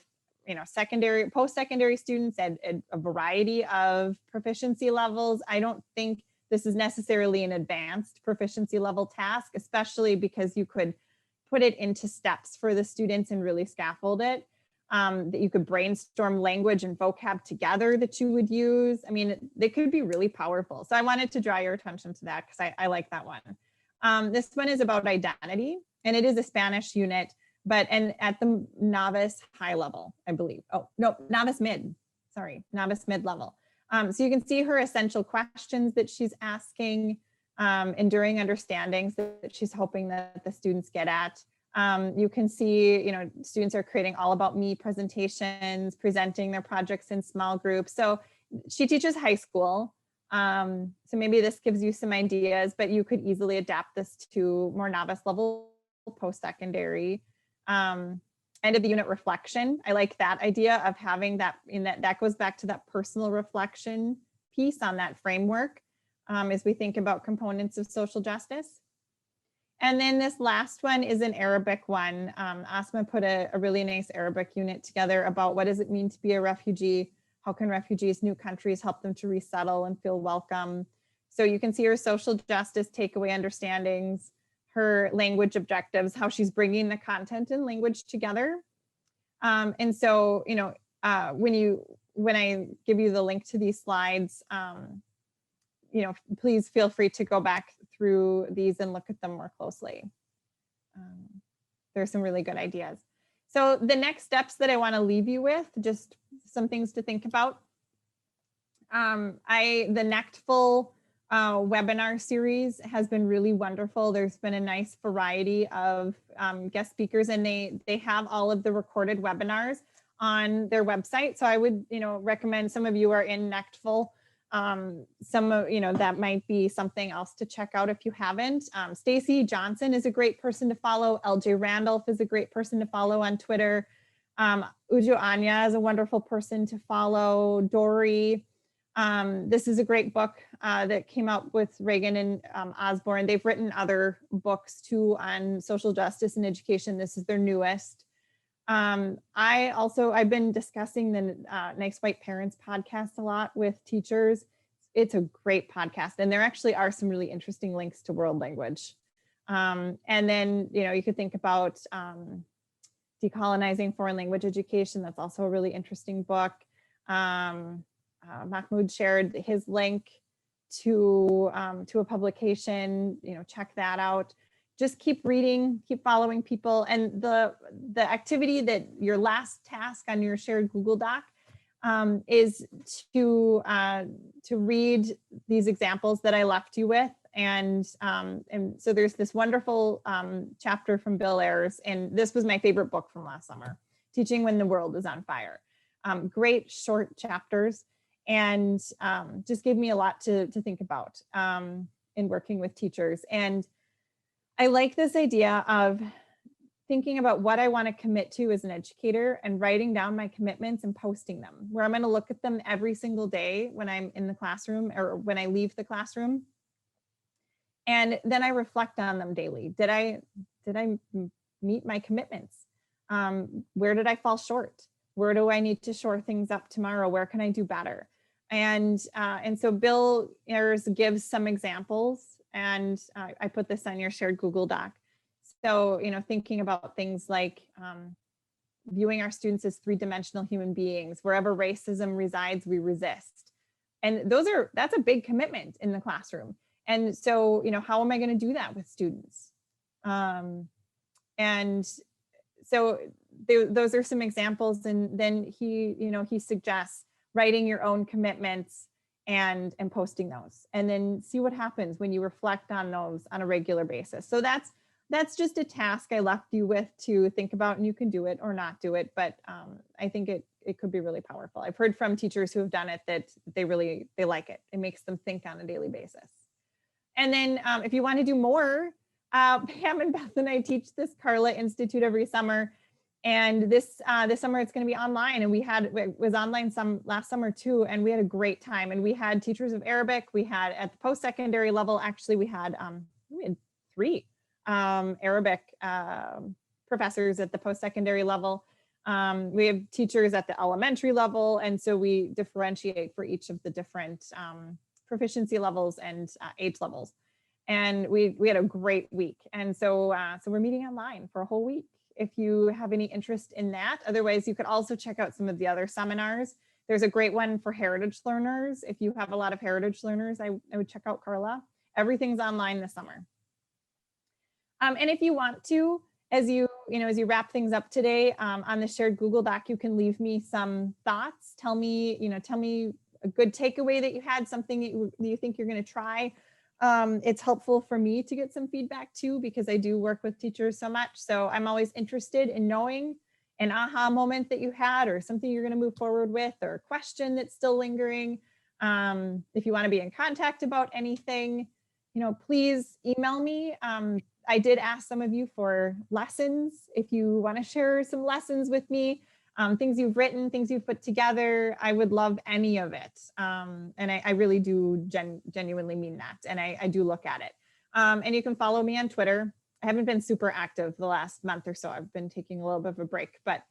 secondary, post-secondary students at a variety of proficiency levels. I don't think this is necessarily an advanced proficiency level task, especially because you could put it into steps for the students and really scaffold it. That you could brainstorm language and vocab together that you would use. I mean, they could be really powerful. So I wanted to draw your attention to that because I like that one. This one is about identity, and it is a Spanish unit, and at the novice high level, I believe. Oh, no, novice mid level. So you can see her essential questions that she's asking, enduring understandings that she's hoping that the students get at. You can see, students are creating all about me presentations, presenting their projects in small groups. So she teaches high school. So maybe this gives you some ideas, but you could easily adapt this to more novice level, post-secondary. End of the unit reflection. I like that idea of having that that goes back to that personal reflection piece on that framework as we think about components of social justice. And then this last one is an Arabic one. Asma put a really nice Arabic unit together about what does it mean to be a refugee? How can refugees, new countries help them to resettle and feel welcome? So you can see her social justice takeaway understandings, her language objectives, how she's bringing the content and language together. And so, when I give you the link to these slides, please feel free to go back through these and look at them more closely. There's some really good ideas. So the next steps that I want to leave you with, just some things to think about. The NECTful webinar series has been really wonderful. There's been a nice variety of guest speakers, and they have all of the recorded webinars on their website. So I would, recommend, some of you are in NECTful. That might be something else to check out if you haven't. Stacy Johnson is a great person to follow. LJ Randolph is a great person to follow on Twitter. Ujo Anya is a wonderful person to follow. Dory. This is a great book that came out with Reagan and Osborne. They've written other books too on social justice and education. This is their newest. I've been discussing the Nice White Parents podcast a lot with teachers. It's a great podcast, and there actually are some really interesting links to world language. And then, you could think about decolonizing foreign language education. That's also a really interesting book. Mahmoud shared his link to a publication, check that out. Just keep reading, keep following people. And the activity that your last task on your shared Google Doc is to read these examples that I left you with. And so there's this wonderful chapter from Bill Ayers, and this was my favorite book from last summer, Teaching When the World is on Fire. Great short chapters, and just gave me a lot to think about in working with teachers. And I like this idea of thinking about what I want to commit to as an educator and writing down my commitments and posting them, where I'm going to look at them every single day when I'm in the classroom or when I leave the classroom. And then I reflect on them daily. Did I meet my commitments? Where did I fall short? Where do I need to shore things up tomorrow? Where can I do better? And so Bill Ayers gives some examples, and I put this on your shared Google Doc. So, thinking about things like viewing our students as three-dimensional human beings, wherever racism resides, we resist. And that's a big commitment in the classroom. And so, how am I going to do that with students? And so those are some examples. And then he suggests writing your own commitments and posting those, and then see what happens when you reflect on those on a regular basis. So that's just a task I left you with to think about, and you can do it or not do it. But I think it could be really powerful. I've heard from teachers who have done it that they like it. It makes them think on a daily basis. And then if you want to do more, Pam and Beth and I teach this Carla Institute every summer. And this summer it's going to be online, and it was online last summer too, and we had a great time. And we had teachers of Arabic. We had at the post-secondary level, actually we had 3 Arabic professors at the post-secondary level. We have teachers at the elementary level, and so we differentiate for each of the different proficiency levels and age levels. And we had a great week, and so we're meeting online for a whole week, if you have any interest in that. Otherwise, you could also check out some of the other seminars. There's a great one for heritage learners. If you have a lot of heritage learners, I would check out Carla. Everything's online this summer. And if you want to, as you wrap things up today, on the shared Google Doc, you can leave me some thoughts. Tell me a good takeaway that you had, something that you think you're going to try. It's helpful for me to get some feedback too, because I do work with teachers so much. So I'm always interested in knowing an aha moment that you had, or something you're going to move forward with, or a question that's still lingering. If you want to be in contact about anything, please email me. I did ask some of you for lessons. If you want to share some lessons with me, things you've written, things you've put together, I would love any of it. And I really do genuinely mean that. And I do look at it. And you can follow me on Twitter. I haven't been super active the last month or so. I've been taking a little bit of a break, but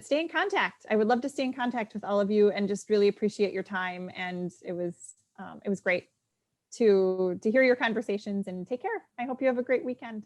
stay in contact. I would love to stay in contact with all of you, and just really appreciate your time. And it was great to hear your conversations, and take care. I hope you have a great weekend.